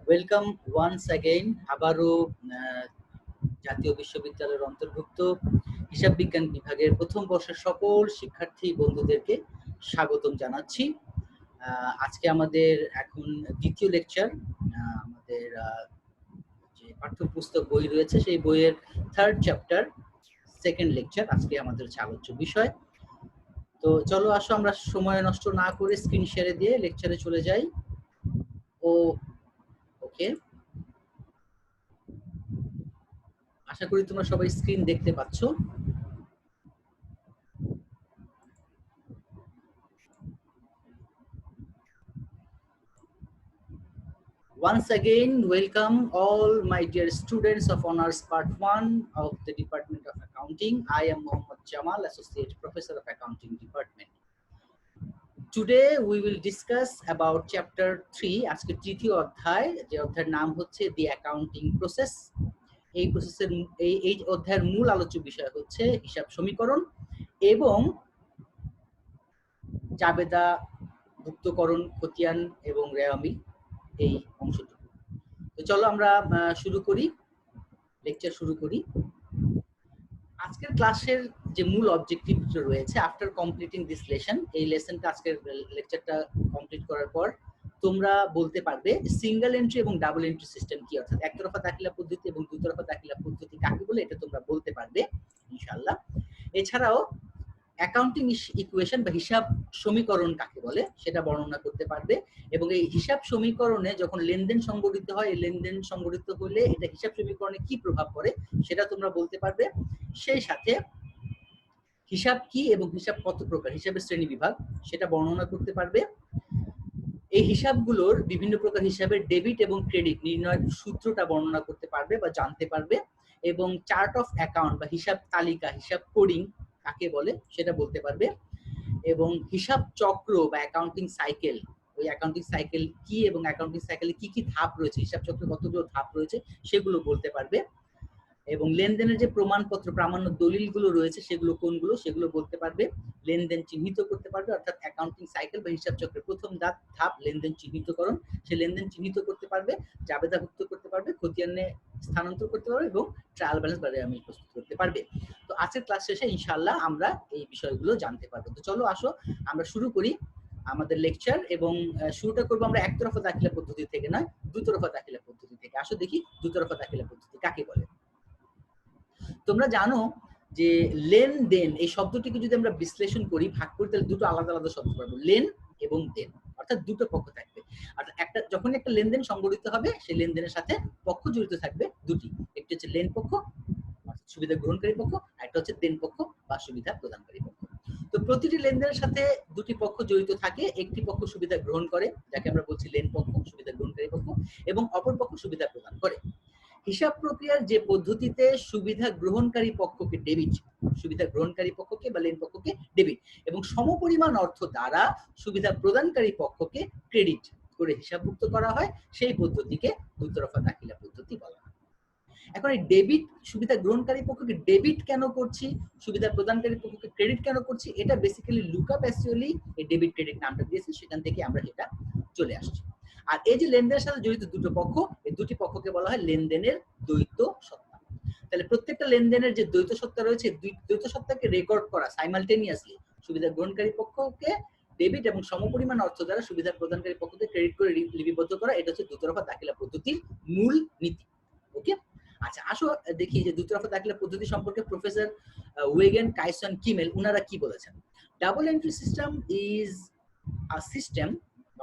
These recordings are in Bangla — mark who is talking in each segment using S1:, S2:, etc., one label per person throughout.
S1: ওয়েলকাম ওয়ান্স অ্যাগেইন আবারও জাতীয় বিশ্ববিদ্যালয়ের অন্তর্ভুক্ত হিসাব বিজ্ঞান বিভাগের প্রথম বর্ষের সকল শিক্ষার্থী বন্ধুদেরকে স্বাগতম জানাচ্ছি। আজকে আমাদের এখন দ্বিতীয় লেকচার। আমাদের যে পাঠ্যপুস্তক বই রয়েছে সেই বইয়ের থার্ড চ্যাপ্টার সেকেন্ড লেকচার আজকে আমাদের আলোচ্য বিষয়। তো চলো আসো আমরা সময় নষ্ট না করে স্ক্রিন শেয়ারে দিয়ে লেকচারে চলে যাই। ওকে, আশা করি তোমরা সবাই স্ক্রিন দেখতে পাচ্ছ। Once again, welcome all my dear students of Honors Part 1 of the Department of Accounting. I am Mohammad Jamal, Associate Professor of Accounting Department. Today we will discuss about Chapter 3, আজকে তৃতীয় অধ্যায়, যে অধ্যায়ের নাম হচ্ছে The Accounting Process. এই প্রসেসের এই অধ্যায়ের মূল আলোচ্য বিষয় হচ্ছে হিসাব সমীকরণ এবং জাবেদা, ভুক্তকরণ, খতিয়ান এবং রেওয়ামিল, এই অংশটুকু। তো চলো আমরা শুরু করি, লেকচার শুরু করি। আজকের ক্লাসের যে মূল অবজেক্টিভ রয়েছে, আফটার কমপ্লিটিং দিস লেসন, এই লেসনটা আজকের লেকচারটা কমপ্লিট করার পর তোমরা বলতে পারবে সিঙ্গেল এন্ট্রি এবং ডাবল এন্ট্রি সিস্টেম কি, অর্থাৎ একতরফা দাখিলা পদ্ধতি এবং দুতরফা দাখিলা পদ্ধতি কাকে বলে, এটা তোমরা বলতে পারবে ইনশাআল্লাহ। এছাড়াও অ্যাকাউন্টিং ইকুয়েশন বা হিসাব সমীকরণ কাকে বলে সেটা বর্ণনা করতে পারবে, এবং এই হিসাব সমীকরণে যখন লেনদেন সংগঠিত হয়, এই লেনদেন সংগঠিত হলে এটা হিসাব সমীকরণে কি প্রভাব পড়ে সেটা তোমরা বলতে পারবে। সেই সাথে হিসাব কি এবং হিসাব কত প্রকার, হিসাবের শ্রেণী বিভাগ সেটা বর্ণনা করতে পারবে। এই হিসাবগুলোর বিভিন্ন প্রকার হিসাবের ডেবিট এবং ক্রেডিট নির্ণয়ের সূত্রটা বর্ণনা করতে পারবে বা জানতে পারবে, এবং চার্ট অফ অ্যাকাউন্ট বা হিসাব তালিকা, হিসাব কোডিং কাকে বলে সেটা বলতে পারবে, এবং হিসাব চক্র বা অ্যাকাউন্টিং সাইকেল, ওই অ্যাকাউন্টিং সাইকেল কি এবং অ্যাকাউন্টিং সাইকেলে কি কি ধাপ রয়েছে, হিসাব চক্রে কতগুলো ধাপ রয়েছে সেগুলো বলতে পারবে, এবং লেনদেনের যে প্রমাণপত্র প্রামাণ্য দলিলগুলো রয়েছে সেগুলো কোনগুলো সেগুলো বলতে পারবে। লেনদেন চিহ্নিত করতে পারবে, অর্থাৎ অ্যাকাউন্টিং সাইকেল বা হিসাব চক্রের প্রথম ধাপ লেনদেন চিহ্নিতকরণ, সে লেনদেন চিহ্নিত করতে পারবে, জাবেদাভুক্ত করতে পারবে, খতিয়ানে স্থানান্তর করতে পারবে এবং ট্রায়াল ব্যালেন্স বা রেওয়ামিল প্রস্তুত করতে পারবে। তো আজকের ক্লাস শেষে ইনশাআল্লাহ আমরা এই বিষয়গুলো জানতে পারবো। তো চলো আসো আমরা শুরু করি আমাদের লেকচার, এবং শুরুটা করবো আমরা একতরফা দাখিলা পদ্ধতি থেকে নয়, দুতরফা দাখিলা পদ্ধতি থেকে। আসো দেখি দুতরফা দাখিলা পদ্ধতি কাকে বলে। তোমরা জানো যে লেনদেন এই শব্দটিকে যদি আমরা বিশ্লেষণ করি, ভাগ করি, তাহলে দুটো আলাদা আলাদা শব্দ পাবো, লেন এবং দেন, অর্থাৎ দুটো পক্ষ থাকবে। আর একটা যখন একটা লেনদেন সংগঠিত হবে, সেই লেনদেনের সাথে পক্ষ জড়িত থাকবে দুটি, একটি হচ্ছে লেন পক্ষ অর্থাৎ সুবিধা গ্রহণকারী পক্ষ, আর একটা হচ্ছে দেন পক্ষ বা সুবিধা প্রদানকারী পক্ষ। তো প্রতিটি লেনদেনের সাথে দুটি পক্ষ জড়িত থাকে, একটি পক্ষ সুবিধা গ্রহণ করে যাকে আমরা বলছি লেন পক্ষ, সুবিধা গ্রহণকারী পক্ষ, এবং অপর পক্ষ সুবিধা প্রদান করে। হিসাব প্রক্রিয়ার যে পদ্ধতিতে সুবিধা গ্রহণকারী পক্ষকে ডেবিট, সুবিধা গ্রহণকারী পক্ষকে বা লেন পক্ষকে ডেবিট, এবং সমপরিমাণ অর্থ দ্বারা সুবিধা প্রদানকারী পক্ষকে ক্রেডিট করে হিসাবভুক্ত করা হয়, সেই পদ্ধতিকে দুতরফা দাখিলা পদ্ধতি বলা হয়। এখন এই ডেবিট, সুবিধা গ্রহণকারী পক্ষকে ডেবিট কেন করছি, সুবিধা প্রদানকারী পক্ষকে ক্রেডিট কেন করছি, এটা বেসিক্যালি লুকা প্যাসিওলি এই ডেবিট ক্রেডিট নামটা দিয়েছে, সেখান থেকে আমরা সেটা চলে আসছি। আর এই যে লেনদেনের সাথে জড়িত দুটো পক্ষ, এই দুটি পক্ষকে বলা হয় লেনদেনের দ্বৈত সত্তা। তাহলে প্রত্যেকটা লেনদেনের যে দ্বৈত সত্তা রয়েছে, দ্বৈত সত্তাকে রেকর্ড করা সাইমালটেনিয়াসলি, সুবিধা গ্রহণকারী পক্ষকে ডেবিট এবং সমপরিমাণ অর্থ দ্বারা সুবিধা প্রদানকারী পক্ষকে ক্রেডিট করে লিপিবদ্ধ করা, এটা হচ্ছে দুতরফা দাখিলা পদ্ধতির মূল নীতি। ওকে, আচ্ছা আসো দেখি যে দুতরফা দাখিলা পদ্ধতি সম্পর্কে প্রফেসর ওয়েগেন, কাইসন, কিমেল ওনারা কি বলেছেন। Double entry system is a system,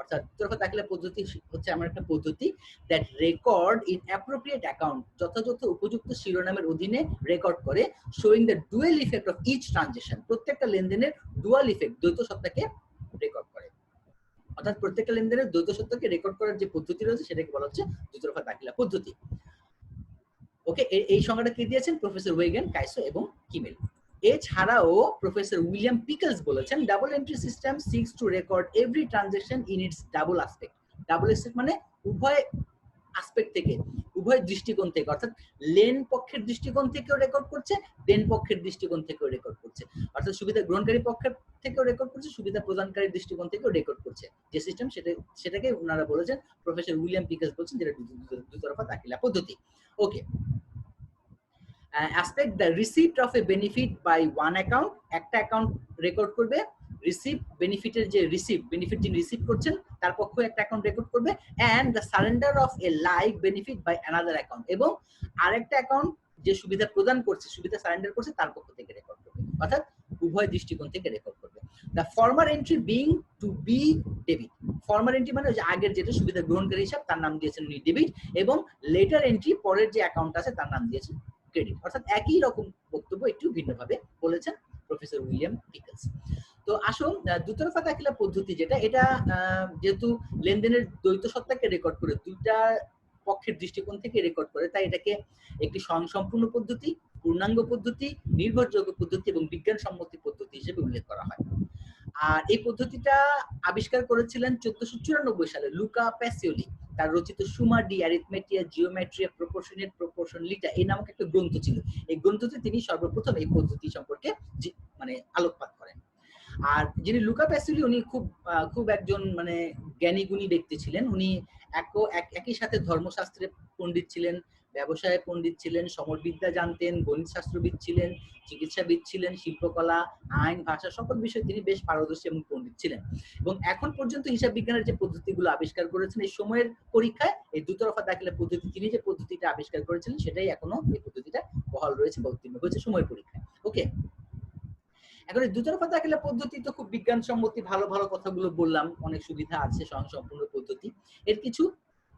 S1: অর্থাৎ দুতরফা দাখিলা পদ্ধতি হচ্ছে আমার একটা পদ্ধতি that record in appropriate account, যথাযথ উপযুক্ত শিরোনামের অধীনে রেকর্ড করে, showing the dual effect of each transaction, প্রত্যেকটা লেনদেনের ডুয়াল ইফেক্ট, দ্বৈত সত্তাকে রেকর্ড করে, অর্থাৎ প্রত্যেকটা লেনদেনের দ্বৈত সত্তাকে রেকর্ড করার যে পদ্ধতি রয়েছে সেটাকে বলা হচ্ছে দুতরফা দাখিলা পদ্ধতি। ওকে, এই সংজ্ঞাটা কে দিয়েছেন? প্রফেসর ওয়েগেন, কাইসো এবং কিমেল। এছাড়াও প্রফেসর উইলিয়াম পিকলস বলেছেন double entry system six two record every transaction in it's double aspect. Double aspect মানে উভয় অ্যাসপেক্ট থেকে, উভয় দৃষ্টিকোণ থেকে, অর্থাৎ লেন পক্ষের দৃষ্টিকোণ থেকেও রেকর্ড করছে, দেন পক্ষের দৃষ্টিকোণ থেকেও রেকর্ড করছে, অর্থাৎ সুবিধা গ্রহণকারী পক্ষের থেকেও রেকর্ড করছে, সুবিধা প্রদানকারীর দৃষ্টিকোণ থেকেও রেকর্ড করছে। যে সিস্টেম সেটাকে ওনারা বলেছেন, প্রফেসর উইলিয়াম পিকেলস বলছেন, যেটা দুতরফা দাখিলা পদ্ধতি। ওকে, aspect the receipt of a benefit by one account, একটা অ্যাকাউন্ট রেকর্ড করবে, রিসিভ বেনিফিটের যে বেনিফিট যিনি রিসিভ করছেন তার পক্ষে একটা অ্যাকাউন্ট রেকর্ড করবে, and the surrender of a like benefit by another account, এবং আরেকটা অ্যাকাউন্ট যে সুবিধা প্রদান করছে, সুবিধা সারেন্ডার করছে, তার পক্ষ থেকে রেকর্ড করবে, অর্থাৎ উভয় দৃষ্টিকোণ থেকে রেকর্ড করবে। The former entry being to be debit, former entry মানে যে আগের যেটা সুবিধা গ্রহণকারী হিসাব তার নাম দিয়েছেন উনি ডেবিট, এবং লেটার এন্ট্রি পরের যে অ্যাকাউন্ট আছে তার নাম দিয়েছেন ক্রেডিট, অর্থাৎ একই রকম বক্তব্য একটু ভিন্নভাবে বলেছেন প্রফেসর উইলিয়াম পিকেলস। তো আসুন, দুতরফা দাখিলা পদ্ধতি যেটা, এটা যেহেতু লেনদেনের দ্বৈত সত্তাকে রেকর্ড করে, দুইটা পক্ষের দৃষ্টিকোণ থেকে রেকর্ড করে, তাই এটাকে একটি স্বয়ংসম্পূর্ণ পদ্ধতি, পূর্ণাঙ্গ পদ্ধতি, নির্ভরযোগ্য পদ্ধতি এবং বিজ্ঞানসম্মত পদ্ধতি হিসেবে উল্লেখ করা হয়। আর এই পদ্ধতিটা আবিষ্কার করেছিলেন 1494 সালে লুকা প্যাসিওলি, তার রচিত সুমা ডি অ্যারিথমেটিয়া জিওমেট্রিয়া প্রপোর্শনেট প্রপোর্শনলিটা এই নামক একটা গ্রন্থ ছিল। এই গ্রন্থতে তিনি সর্বপ্রথম এই পদ্ধতি সম্পর্কে মানে আলোকপাত করেন। আর যিনি লুকা প্যাসিওলি, উনি খুব একজন মানে জ্ঞানী গুণী ব্যক্তি ছিলেন। উনি একই সাথে ধর্মশাস্ত্রে পণ্ডিত ছিলেন, ব্যবসায় পণ্ডিত ছিলেন, সমরবিদ্যা জানতেন, গণিত শাস্ত্রবিদ ছিলেন, চিকিৎসাবিদ ছিলেন, শিল্পকলা, আইন, ভাষা সকল বিষয়ে তিনি বেশ পারদর্শী এবং পণ্ডিত ছিলেন। এবং এখন পর্যন্ত হিসাব বিজ্ঞানের যে পদ্ধতিগুলো আবিষ্কার করেছেন, এই সময়ের পরীক্ষায় এই দুতরফা দাখিলা পদ্ধতি, তিনি যে পদ্ধতিটা আবিষ্কার করেছিলেন সেটাই এখনো এই পদ্ধতিটা বহাল রয়েছে বা উত্তীর্ণ হয়েছে সময়ের পরীক্ষায়। ওকে, এখন এই দুতরফা দাখিলা পদ্ধতি তো খুব বিজ্ঞানসম্মতি, ভালো ভালো কথাগুলো বললাম, অনেক সুবিধা আছে স্বয়ংসম্পূর্ণ পদ্ধতি, এর কিছু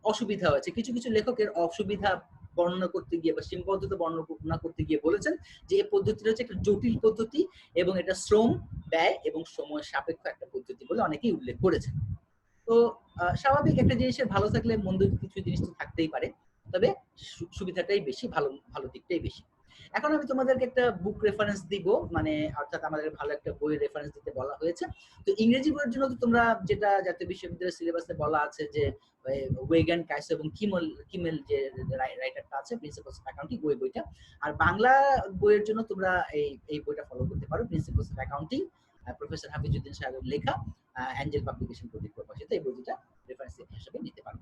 S1: অসুবিধা আছে। কিছু কিছু লেখকের অসুবিধা বর্ণনা করতে গিয়ে বা সীমাবদ্ধতা বর্ণনা করতে গিয়ে বলেছেন যে এই পদ্ধতিটা হচ্ছে একটা জটিল পদ্ধতি এবং এটা শ্রম, ব্যয় এবং সময় সাপেক্ষ একটা পদ্ধতি বলে অনেকেই উল্লেখ করেছেন। তো স্বাভাবিক, একটা জিনিসের ভালো থাকলে মন্দ কিছু জিনিস তো থাকতেই পারে, তবে সুবিধাটাই বেশি, ভালো দিকটাই বেশি। এখন আমি তোমাদেরকে একটা বুক রেফারেন্স দিব, মানে অর্থাৎ আমাদের ভালো একটা বইয়ের রেফারেন্স দিতে বলা হয়েছে। তো ইংরেজি বইয়ের জন্য তো তোমরা যেটা জাতীয় বিশ্ববিদ্যালয়ের সিলেবাসে বলা আছে যে ওয়েগান, কাইস এবং কিমেল যে রাইটারটা আছে, প্রিন্সিপালস অফ অ্যাকাউন্টিং, ওই বইটা। আর বাংলা বইয়ের জন্য তোমরা এই বইটা ফলো করতে পারো, principles of accounting, professor Hafizuddin সাহেবের লেখা, অ্যাঞ্জেল পাবলিকেশন কর্তৃক প্রকাশিত। এই বইটা রেফারেন্স হিসেবে নিতে পারো,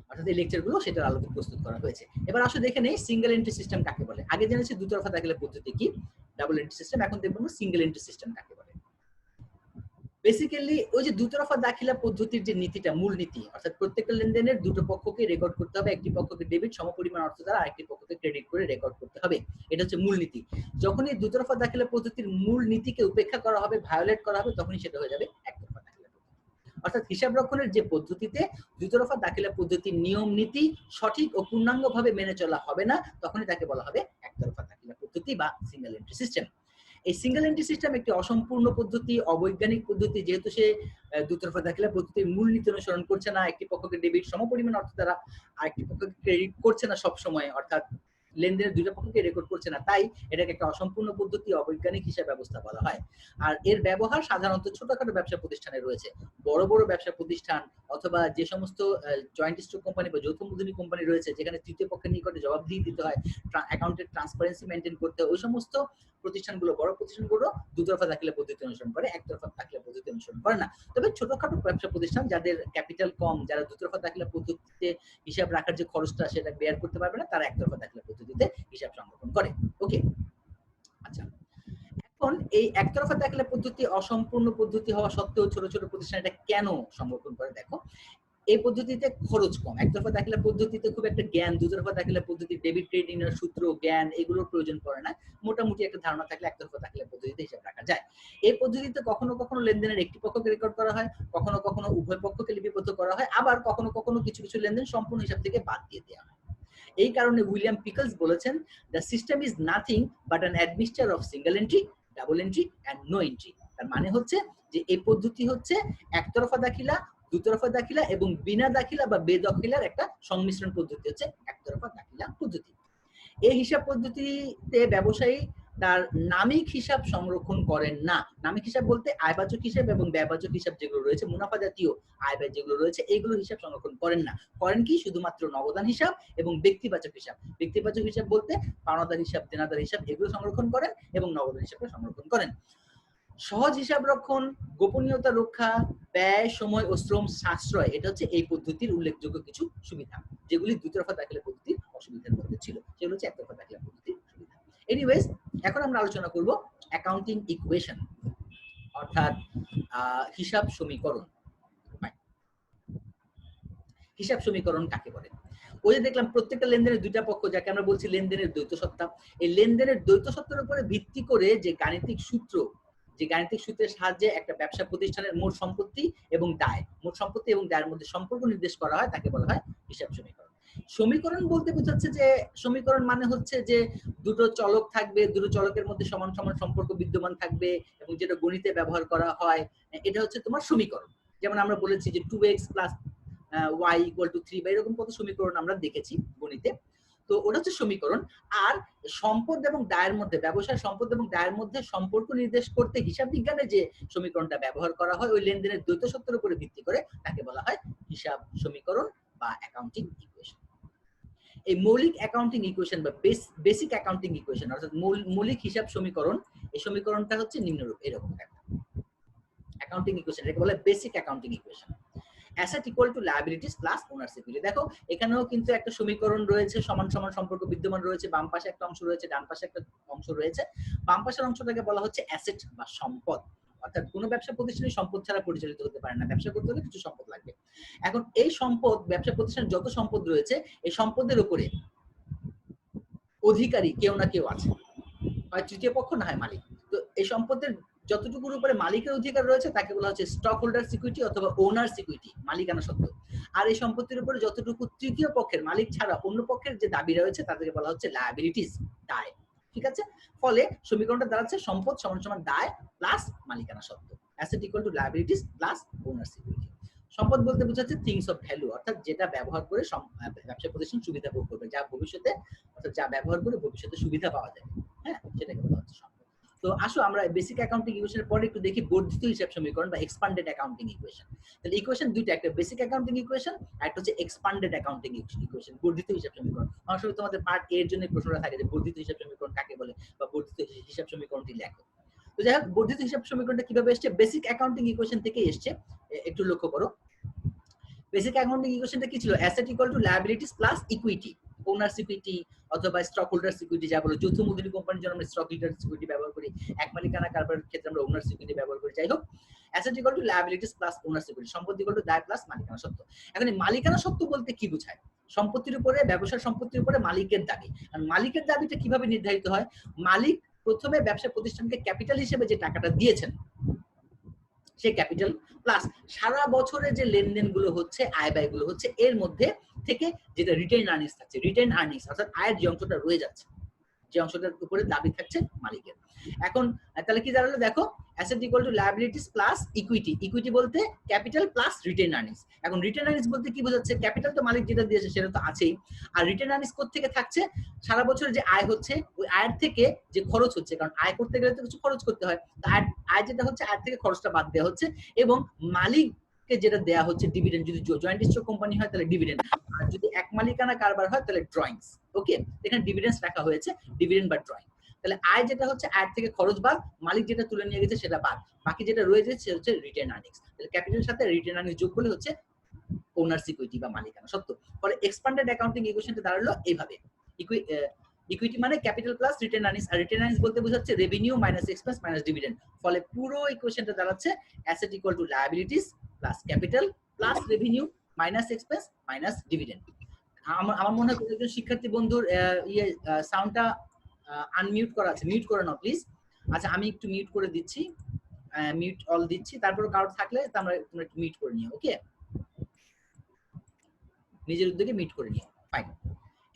S1: অর্থাৎ এই লেকচারগুলো সেটার আলোকে প্রস্তুত করা হয়েছে। এবার আসো দেখে নেই সিঙ্গেল এন্ট্রি সিস্টেম কাকে বলে। আগে জেনেছি দুতরফা দাখিলা পদ্ধতি কি, ডাবল এন্ট্রি সিস্টেম, এখন দেখব সিঙ্গেল এন্ট্রি সিস্টেম কাকে বলে। বেসিক্যালি ওই যে দুতরফা দাখিলা পদ্ধতির যে নীতিটা, মূল নীতি, অর্থাৎ প্রত্যেকটা লেনদেনের দুটো পক্ষকে রেকর্ড করতে হবে, একটি পক্ষকে ডেবিট সমপরিমাণ অর্থ দ্বারা আরেকটি পক্ষকে ক্রেডিট করে রেকর্ড করতে হবে, এটা হচ্ছে মূল নীতি। যখন এই দুতরফা দাখিলা পদ্ধতির মূল নীতিকে উপেক্ষা করা হবে, ভায়োলেট করা হবে, তখনই সেটা হয়ে যাবে একতরফা দাখিলা পদ্ধতি। অর্থাৎ হিসাব রক্ষণের যে পদ্ধতিতে দুতরফা দাখিলা পদ্ধতির নিয়ম নীতি সঠিক ও পূর্ণাঙ্গভাবে মেনে চলা হবে না, তখনই তাকে বলা হবে একতরফা দাখিলা পদ্ধতি বা সিঙ্গেল এন্ট্রি সিস্টেম। এই সিঙ্গেল এন্ট্রি সিস্টেম একটি অসম্পূর্ণ পদ্ধতি, অবৈজ্ঞানিক পদ্ধতি, যেহেতু সে দুতরফা দাখিলা পদ্ধতির মূল নীতি অনুসরণ করছে না, একটি পক্ষকে ডেবিট সমপরিমাণ অর্থ দ্বারা আরেকটি পক্ষকে ক্রেডিট করছে না সব সময়, অর্থাৎ লেনদেনের দুইটা পক্ষকে রেকর্ড করছে না, তাই এটাকে একটা অসম্পূর্ণ পদ্ধতি, অবৈজ্ঞানিক হিসাব ব্যবস্থা বলা হয়। আর এর ব্যবহার সাধারণত ছোটখাটো ব্যবসা প্রতিষ্ঠানে রয়েছে। বড় বড় ব্যবসা প্রতিষ্ঠান অথবা যে সমস্ত জয়েন্ট স্টক কোম্পানি বা যৌথ মূলধনী কোম্পানি রয়েছে, যেখানে তৃতীয় পক্ষের নিকটে জবাবদিহি দিতে হয়, অ্যাকাউন্টের ট্রান্সপারেন্সি মেনটেন করতে হয়, ওই সমস্ত প্রতিষ্ঠানগুলো, বড় প্রতিষ্ঠানগুলো দুতরফা দাখিলা পদ্ধতি অনুসরণ করে, একতরফা দাখিলা পদ্ধতি অনুসরণ করে না। তবে ছোটখাটো ব্যবসা প্রতিষ্ঠান যাদের ক্যাপিটাল কম, যারা দুতরফা দাখিলা পদ্ধতিতে হিসাব রাখার যে খরচটা সেটা বেয়ার করতে পারবে না, তারা একতরফা দাখিলা পদ্ধতিতে হিসাব সংরক্ষণ করে। ওকে, আচ্ছা, এখন এই একতরফা দাখিলা পদ্ধতি অসম্পূর্ণ পদ্ধতি হওয়া সত্ত্বেও ছোট ছোট প্রতিষ্ঠান এটা কেন সংরক্ষণ করে? দেখো, এই পদ্ধতিতে খরচ কম। একতরফা দাখিলা পদ্ধতিতে খুব একটা জ্ঞান, দুতরফা দাখিলা পদ্ধতি ডেবিট ক্রেডিট এর সূত্র জ্ঞান এগুলোর প্রয়োজন পড়ে না, মোটামুটি একটা ধারণা থাকলে একতরফা দাখিলা পদ্ধতিতে হিসাব রাখা যায়। এই পদ্ধতিতে কখনো কখনো লেনদেনের একটি পক্ষকে রেকর্ড করা হয়, কখনো কখনো উভয় পক্ষকে লিপিবদ্ধ করা হয়, আবার কখনো কখনো কিছু কিছু লেনদেন সম্পূর্ণ হিসাব থেকে বাদ দিয়ে দেওয়া হয়। এই কারণে উইলিয়াম পিকলস বলেছেন, the system is nothing but an admixture of single entry, double entry and no entry. তার মানে হচ্ছে যে এই পদ্ধতি হচ্ছে একতরফা দাখিলা, দুতরফা দাখিলা এবং বিনা দাখিলা বা বেদখিলার একটা সংমিশ্রণ পদ্ধতি হচ্ছে একতরফা দাখিলা পদ্ধতি। এই হিসাব পদ্ধতিতে ব্যবসায়ী তার নামিক হিসাব সংরক্ষণ করেন না। নামিক হিসাব বলতে আয়বাচক হিসাব এবং ব্যয়বাচক হিসাব যেগুলো রয়েছে, মুনাফা জাতীয় আয় ব্যয় যেগুলো রয়েছে, এগুলো হিসাব সংরক্ষণ করেন না। করেন কি? শুধুমাত্র নগদান হিসাব এবং ব্যক্তিবাচক হিসাব। ব্যক্তিবাচক হিসাব বলতে পাওনাদার হিসাব, দেনাদার হিসাব এগুলো সংরক্ষণ করেন এবং নগদান হিসাবটা সংরক্ষণ করেন। সহজ হিসাব রক্ষণ, গোপনীয়তা রক্ষা, ব্যয়, সময় ও শ্রম সাশ্রয়, এটা হচ্ছে এই পদ্ধতির উল্লেখযোগ্য কিছু সুবিধা, যেগুলি দুতরফা দাখিলা পদ্ধতির অসুবিধার মধ্যে ছিল। সেগুলো হচ্ছে একতরফা দাখিলা পদ্ধতির সুবিধা। এনিওয়েজ, এখন আমরা আলোচনা করব অ্যাকাউন্টিং ইকুয়েশন, অর্থাৎ হিসাব সমীকরণ। হিসাব সমীকরণ কাকে বলে? ওই যে দেখলাম প্রত্যেকটা লেনদেনের দুইটা পক্ষ, যাকে আমরা বলছি লেনদেনের দ্বৈত সত্তা। এই লেনদেনের দ্বৈত সত্তার উপরে ভিত্তি করে যে গাণিতিক সূত্র, যে গাণিতিক সূত্রের সাহায্যে একটা ব্যবসা প্রতিষ্ঠানের মোট সম্পত্তি এবং দায়, মোট সম্পত্তি এবং দায়ের মধ্যে সম্পর্ক নির্দেশ করা হয়, তাকে বলা হয় হিসাব সমীকরণ। সমীকরণ বলতে বোঝাচ্ছে যে, সমীকরণ মানে হচ্ছে যে দুটো চলক থাকবে, দুটো চলকের মধ্যে সমান সমান সম্পর্ক বিদ্যমান থাকবে এবং যেটা গণিতে ব্যবহার করা হয়, এটা হচ্ছে তোমার সমীকরণ। যেমন আমরা বলেছি যে 2x + y = 3, বা এরকম কত সমীকরণ আমরা দেখেছি গণিতে। তো ওটা হচ্ছে সমীকরণ। আর সম্পদ এবং দায়ের মধ্যে, ব্যবসায় সম্পদ এবং দায়ের মধ্যে সম্পর্ক নির্দেশ করতে হিসাব বিজ্ঞানে যে সমীকরণটা ব্যবহার করা হয় ওই লেনদেনের দ্বৈত সত্যের উপরে ভিত্তি করে, তাকে বলা হয় হিসাব সমীকরণ বা অ্যাকাউন্টিং ইকুয়েশন। এই মৌলিক অ্যাকাউন্টিং ইকুয়েশন বা বেসিক অ্যাকাউন্টিং ইকুয়েশন, অর্থাৎ মৌলিক হিসাব সমীকরণ, এই সমীকরণটা হচ্ছে নিম্নরূপ, এরকম একটা অ্যাকাউন্টিং ইকুয়েশন, এটাকে বলে basic accounting equation. Asset equal to liabilities plus owner's equity. দেখো এখানেও কিন্তু একটা সমীকরণ রয়েছে, সমান সমান সম্পর্ক বিদ্যমান রয়েছে। বাম পাশে একটা অংশ রয়েছে, ডান পাশে একটা অংশ রয়েছে। বাম পাশের অংশটাকে বলা হচ্ছে অ্যাসেট বা সম্পদ, অর্থাৎ কোনো ব্যবসা প্রতিষ্ঠানের সম্পদ ছাড়া পরিচালিত হতে পারে না। ব্যবসা করতে হলে কিছু সম্পদ লাগবে। এখন এই সম্পদ, ব্যবসা প্রতিষ্ঠানের যত সম্পদ রয়েছে, এই সম্পদের উপরে অধিকারী কেউ না কেউ আছে, হয় তৃতীয় পক্ষ না হয় মালিক। তো এই সম্পদের যতটুকুর উপরে মালিকের অধিকার রয়েছে তাকে বলা হচ্ছে স্টক হোল্ডার সিকিউরিটি অথবা ওনার সিকিউরিটি, মালিকানা সত্ত্ব। আর এই সম্পত্তির উপরে যতটুকু তৃতীয় পক্ষের, মালিক ছাড়া অন্য পক্ষের যে দাবি রয়েছে তাদেরকে বলা হচ্ছে লায়াবিলিটিস, দায়। ঠিক আছে? ফলে সমীকরণটা দাঁড়াচ্ছে সম্পদ সমান সমান দায় প্লাস মালিকানা সত্ত্ব, asset equal to liabilities plus owner security. সম্পদ বলতে বোঝাচ্ছে থিংস অফ ভ্যালু, অর্থাৎ যেটা ব্যবহার করে ব্যবসা প্রতিষ্ঠান সুবিধা ভোগ করবে, যা ভবিষ্যতে, অর্থাৎ যা ব্যবহার করে ভবিষ্যতে সুবিধা পাওয়া যাবে। হ্যাঁ, সেটাকে বলা হচ্ছে সম্পদ। তো আসো আমরা বেসিক অ্যাকাউন্টিং ইকুয়েশনের পরে একটু দেখি বর্ধিত হিসাব সমীকরণ বা এক্সপান্ডেড অ্যাকাউন্টিং ইকুয়েশন। তাহলে ইকুয়েশন দুইটা, একটা বেসিক অ্যাকাউন্টিং ইকুয়েশন আর একটা হচ্ছে এক্সপান্ডেড অ্যাকাউন্টিং ইকুয়েশন, বর্ধিত হিসাব সমীকরণ। অনেক সময় তোমাদের পার্ট এর জন্য প্রশ্নটা থাকে যে বর্ধিত হিসাব সমীকরণ কাকে বলে বা বর্ধিত হিসাব সমীকরণটি লেখো। তো যাই হোক, বর্ধিত হিসাব সমীকরণটা কিভাবে এসেছে? বেসিক অ্যাকাউন্টিং ইকুয়েশন থেকে এসেছে। একটু লক্ষ্য করো, বেসিক অ্যাকাউন্টিং ইকুয়েশনটা কি ছিল? Asset equal to liabilities plus equity, owner security অথবা স্টক হোল্ডার সিকিউরিটি যা বলে। যৌথ মূলধনী কোম্পানির জন্য আমরা স্টক হোল্ডার সিকিউরিটি ব্যবহার করি, এক মালিকানা কারবারের ক্ষেত্রে আমরা ওনার সিকিউরিটি ব্যবহার করি। যাই হোক, asset equal to liabilities plus owner security, সম্পত্তি ইকুয়াল টু দায় প্লাস মালিকানা সত্ত্ব। এখন এই মালিকানা সত্ত্ব বলতে কি বোঝায়? সম্পত্তির উপরে, ব্যবসার সম্পত্তির উপরে মালিকের দাবি। আর মালিকের দাবিটা কিভাবে নির্ধারিত হয়? মালিক প্রথমে ব্যবসা প্রতিষ্ঠানকে ক্যাপিটাল হিসেবে যে টাকাটা দিয়েছেন, সেই ক্যাপিটাল প্লাস সারা বছরে যে লেনদেনগুলো হচ্ছে, আয় ব্যয়গুলো হচ্ছে, এর মধ্যে থেকে যেটা রিটেইন আর্নিংস থাকছে, রিটেইন আর্নিংস অর্থাৎ আয়ের যে অংশটা রয়ে যাচ্ছে, যে অংশটার উপরে দাবি থাকছে মালিকের। এখন তাহলে কি দাঁড়ালো? দেখো, asset equal to liabilities plus equity. Equity বলতে ক্যাপিটাল প্লাস রিটেইন আর্নিংস। এখন রিটেইন আর্নিংস বলতে কি বোঝাচ্ছে? ক্যাপিটাল তো মালিক যেটা দিয়েছে সেটা তো আছেই, আর রিটেইন আর্নিংস কোত্থেকে থাকছে? সারা বছরে যে আয় হচ্ছে ওই আয়ের থেকে যে খরচ হচ্ছে, কারণ আয় করতে গেলে তো কিছু খরচ করতে হয়, আয় যেটা হচ্ছে আয়ের থেকে খরচটা বাদ দেওয়া হচ্ছে, এবং মালিককে যেটা দেয়া হচ্ছে ডিভিডেন্ড। যদি জয়েন্ট স্টক কোম্পানি হয় তাহলে ডিভিডেন্ড, আর যদি এক মালিকানা কারবার হয় তাহলে ড্রয়িংস। ওকে, এখানে ডিভিডেন্ডস রাখা হয়েছে, ডিভিডেন্ড বা ড্রয়িং। তাহলে আয় যেটা হচ্ছে আয়ের থেকে খরচ বাদ, মালিক যেটা তুলে নিয়ে গেছে সেটা বাদ, বাকি যেটা রয়ে যাচ্ছে সেটা হচ্ছে রিটেইন আর্নিংস। তাহলে ক্যাপিটালের সাথে রিটেইন আর্নিংস যোগ করলে হচ্ছে ওনার সিকিউরিটি বা মালিকানা সত্ত্ব। পরে এক্সপান্ডেড অ্যাকাউন্টিং ইকুয়েশনটা দাঁড়ালো এইভাবে, ইকুইটি মানে ক্যাপিটাল প্লাস রিটেইন আর্নিংস, আর রিটেইন আর্নিংস বলতে বোঝাচ্ছে revenue minus expense minus dividend. ফলে পুরো ইকুয়েশনটা দাঁড়াচ্ছে asset equal to liabilities plus capital plus revenue minus expense minus dividend. আমার মনে হয় একজন শিক্ষার্থী বন্ধুর সাউন্ডটা আনমিউট করা আছে, মিউট করে নাও প্লিজ। আচ্ছা, আমি একটু মিউট করে দিচ্ছি, মিউট অল দিচ্ছি, তারপর কারো থাকলে তোমরা একটু মিউট করে নিও। ওকে, নিজের উদ্যোগে মিউট করে নিও। ফাইন,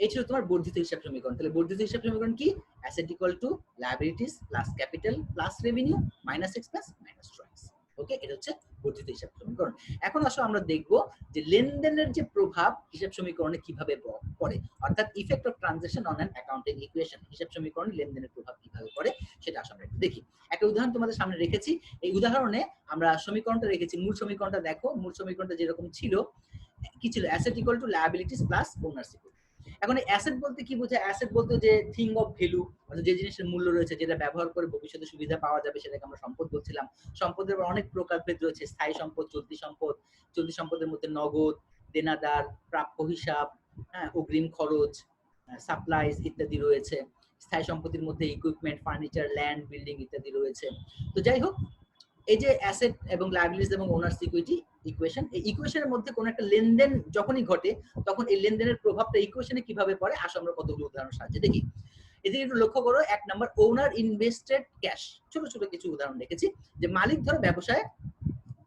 S1: এই ছিল তোমার বর্ধিত হিসাব সমীকরণ। তাহলে বর্ধিত হিসাব সমীকরণ কি? Asset equal to liabilities plus capital plus revenue minus expense minus drawings. Okay, এটা হচ্ছে বর্ধিত হিসাব সমীকরণ। এখন আসলে আমরা দেখব যে লেনদেনের যে প্রভাব হিসাব সমীকরণে কিভাবে পড়ে, অর্থাৎ effect of transaction on an accounting equation, হিসাব সমীকরণে লেনদেনের প্রভাব কিভাবে পড়ে সেটা আসলে আমরা একটু দেখি। একটা উদাহরণ তোমাদের সামনে রেখেছি, এই উদাহরণে আমরা সমীকরণটা রেখেছি, মূল সমীকরণটা দেখো, মূল সমীকরণটা যেরকম ছিল, কি ছিল, asset equal to liabilities plus owners equal. এখন অ্যাসেট বলতে কি বোঝায়? অ্যাসেট বলতে যে থিং অফ ভ্যালু, অর্থাৎ যে জিনিসের মূল্য রয়েছে, যেটা ব্যবহার করে ভবিষ্যতে সুবিধা পাওয়া যাবে, সেটাকে আমরা সম্পদ বলছিলাম। সম্পদের অনেক প্রকারভেদ রয়েছে, স্থায়ী সম্পদ, চলতি সম্পদ। চলতি সম্পদের মধ্যে নগদ, দেনাদার, প্রাপ্য হিসাব, হ্যাঁ, অগ্রিম খরচ, সাপ্লাইজ ইত্যাদি রয়েছে। স্থায়ী সম্পত্তির মধ্যে ইকুইপমেন্ট, ফার্নিচার, ল্যান্ড, বিল্ডিং ইত্যাদি রয়েছে। তো যাই হোক, এই যে অ্যাসেট এবং লায়াবিলিটিস এবং ওনার্স ইকুইটি ইকুয়েশন, এই ইকুয়েশনের মধ্যে কোন একটা লেনদেন যখনই ঘটে, তখন এই লেনদেনের প্রভাবটা ইকুয়েশনে কিভাবে পড়ে আসো আমরা কতগুলো উদাহরণের সাহায্যে দেখি। এদিকে একটু লক্ষ্য করো, 1 নাম্বার, ওনার ইনভেস্টেড ক্যাশ। ছোট ছোট কিছু উদাহরণ রেখেছি, যে মালিক ধরো ব্যবসায়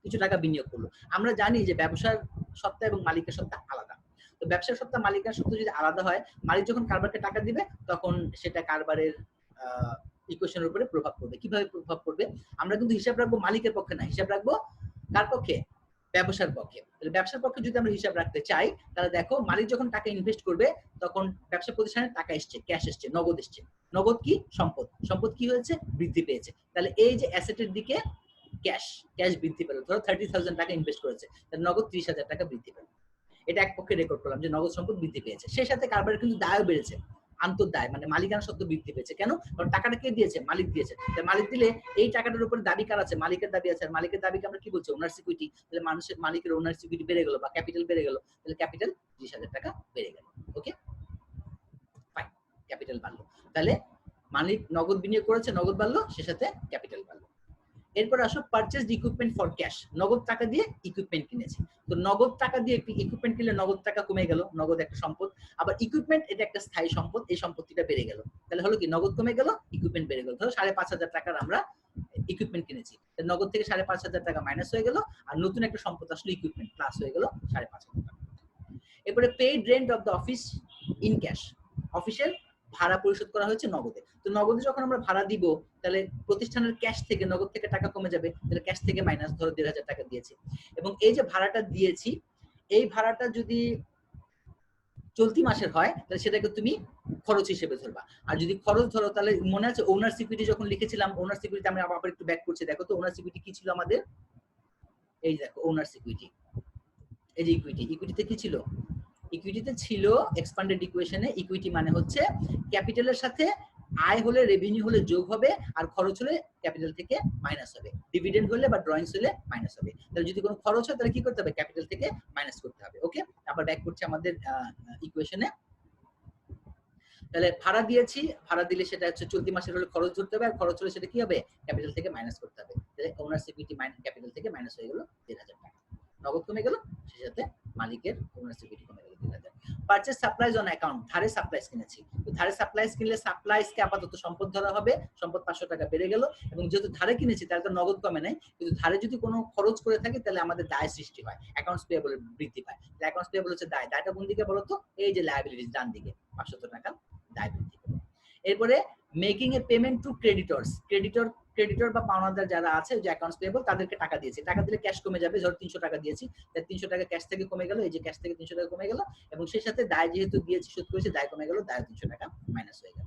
S1: কিছু টাকা বিনিয়োগ করলো। আমরা জানি যে ব্যবসার সত্তা এবং মালিকের সত্তা আলাদা। তো ব্যবসার সত্তা মালিকের সত্তা যদি আলাদা হয়, মালিক যখন কারবারকে টাকা দিবে, তখন সেটা কারবারের ইকুয়েশনের উপরে প্রভাব পড়বে। কিভাবে প্রভাব পড়বে? আমরা কিন্তু হিসাব রাখবো মালিকের পক্ষে না, হিসাব রাখবো কার পক্ষে? ব্যবসার পক্ষে। তাহলে ব্যবসার পক্ষে যদি আমরা হিসাব রাখতে চাই, তাহলে দেখো মালিক যখন টাকা ইনভেস্ট করবে, তখন ব্যবসা প্রতিষ্ঠানের টাকা এসছে, ক্যাশ এসছে, নগদ এসছে। নগদ কি? সম্পদ। সম্পদ কি হয়েছে? বৃদ্ধি পেয়েছে। তাহলে এই যে অ্যাসেটের দিকে ক্যাশ, ক্যাশ বৃদ্ধি পেল, ধরো 30,000 টাকা ইনভেস্ট করেছে, তাহলে নগদ 30,000 টাকা বৃদ্ধি পেল। এটা এক পক্ষে রেকর্ড করলাম যে নগদ সম্পদ বৃদ্ধি পেয়েছে। সেই সাথে কারবারের কিন্তু দায়ও বেড়েছে, আন্তর্দায়, মানে মালিকানা সত্ত্ব বৃদ্ধি পেয়েছে। কেন? কারণ টাকাটা কে দিয়েছে? মালিক দিয়েছে। তাই মালিক দিলে এই টাকাটার উপর দাবি কার আছে? মালিকের দাবি আছে। আর মালিকের দাবিকে আমরা কি বলছি? ওনার সিকিউরিটি। তাহলে মানুষের, মালিকের ওনার সিকিউরিটি বেড়ে গেল বা ক্যাপিটাল বেড়ে গেল, তাহলে ক্যাপিটাল 30,000 টাকা বেড়ে গেল। ওকে, ফাইন, ক্যাপিটাল বাড়লো। তাহলে মালিক নগদ বিনিয়োগ করেছে, নগদ বাড়লো, সে সাথে ক্যাপিটাল বাড়লো। এরপর আসো পারচেজ ইকুইপমেন্ট ফর ক্যাশ, নগদ টাকা দিয়ে ইকুইপমেন্ট কিনেছি। তো নগদ টাকা দিয়ে ইকুইপমেন্ট কিনলে নগদ টাকা কমে গেল, নগদ একটা সম্পদ। আবার ইকুইপমেন্ট এটা একটা স্থায়ী সম্পদ, এই সম্পত্তিটা বেড়ে গেল। তাহলে হলো কি? নগদ কমে গেল, ইকুইপমেন্ট বেড়ে গেল। ধরো 5,500 টাকার আমরা ইকুইপমেন্ট কিনেছি, নগদ থেকে 5,500 টাকা মাইনাস হয়ে গেল, আর নতুন একটা সম্পদ আসলে ইকুইপমেন্ট, প্লাস হয়ে গেল 5,500 টাকা। এরপরে paid rent of the office in cash, অফিসের ভাড়া পরিশোধ করা হয়েছে নগদে। তো নগদে যখন আমরা ভাড়া দিব, তাহলে প্রতিষ্ঠানের ক্যাশ থেকে, নগদ থেকে টাকা কমে যাবে, তাহলে ক্যাশ থেকে মাইনাস, ধরো 1,500 টাকা দিয়েছি। এবং এই যে ভাড়াটা দিয়েছি, এই ভাড়াটা যদি চলতি মাসের হয়, তাহলে সেটাকে তুমি খরচ হিসেবে ধরবা। আর যদি খরচ ধরো, তাহলে মনে আছে ওনার সিকিউরিটি যখন লিখেছিলাম, ওনার সিকিউরিটি আমরা আবার একটু ব্যাক করছি, দেখো তো ওনার সিকিউরিটি কি ছিল আমাদের? এই দেখো ওনার সিকিউরিটি, এই যে ইকুইটি, ইকুইটিতে কি ছিল? ইকুইটিতে ছিল এক্সপ্যান্ডেড ইকুয়েশনে, ইকুইটি মানে হচ্ছে ক্যাপিটালের সাথে আয় হলে, রেভিনিউ হলে যোগ হবে, আর খরচ হলে ক্যাপিটাল থেকে মাইনাস হবে। ডিভিডেন্ড হলে বা ড্রয়িংস হলে মাইনাস হবে। তাহলে যদি কোনো খরচ হয়, তাহলে কি করতে হবে? ক্যাপিটাল থেকে মাইনাস করতে হবে। ওকে, আবার ব্যাক করছি আমাদের ইকুয়েশনে। তাহলে ভাড়া দিয়েছি, ভাড়া দিলে সেটা হচ্ছে চলতি মাসের হলে খরচ ধরতে হবে, আর খরচ হলে সেটা কি হবে? ক্যাপিটাল থেকে মাইনাস করতে হবে। তাহলে ওনার সিকিউরিটি ক্যাপিটাল থেকে মাইনাস হয়ে গেল 1,000 টাকা, নগদ কমে গেল, সেই সাথে মালিকের ওনার সিকিউরিটি কমে গেল 3,000। পারচেজ সাপ্লাইজ অন অ্যাকাউন্ট, ধারে সাপ্লাইজ কিনেছি। তো ধারে সাপ্লাইজ কিনলে সাপ্লাইজকে আপাতত সম্পদ ধরা হবে, সম্পদ 500 টাকা বেড়ে গেল। এবং যেহেতু ধারে কিনেছি, তাহলে তো নগদ কমে নাই, কিন্তু ধারে যদি কোনো খরচ করে থাকি, তাহলে আমাদের দায় সৃষ্টি হয়, অ্যাকাউন্টস পেয়েবল বৃদ্ধি পায়। তাহলে অ্যাকাউন্টস পেয়েবল হচ্ছে দায়। দায়টা কোন দিকে বলতো? এই যে লায়াবিলিটিস, ডান দিকে 500 টাকা দায় বৃদ্ধি পায়। এরপরে মেকিং এ পেমেন্ট টু ক্রেডিটরস, ক্রেডিটর বা পাওনাদার যারা আছে, যে অ্যাকাউন্টস পেয়েবল, তাদেরকে টাকা দিয়েছি। টাকা দিলে ক্যাশ কমে যাবে, ধর 300 টাকা দিয়েছি, তাই 300 টাকা ক্যাশ থেকে কমে গেল, এই যে ক্যাশ থেকে 300 টাকা কমে গেল, এবং সেই সাথে দায় যেহেতু দিয়েছি, শোধ করেছি, দায় কমে গেল, দায় 300 টাকা মাইনাস হয়ে গেল।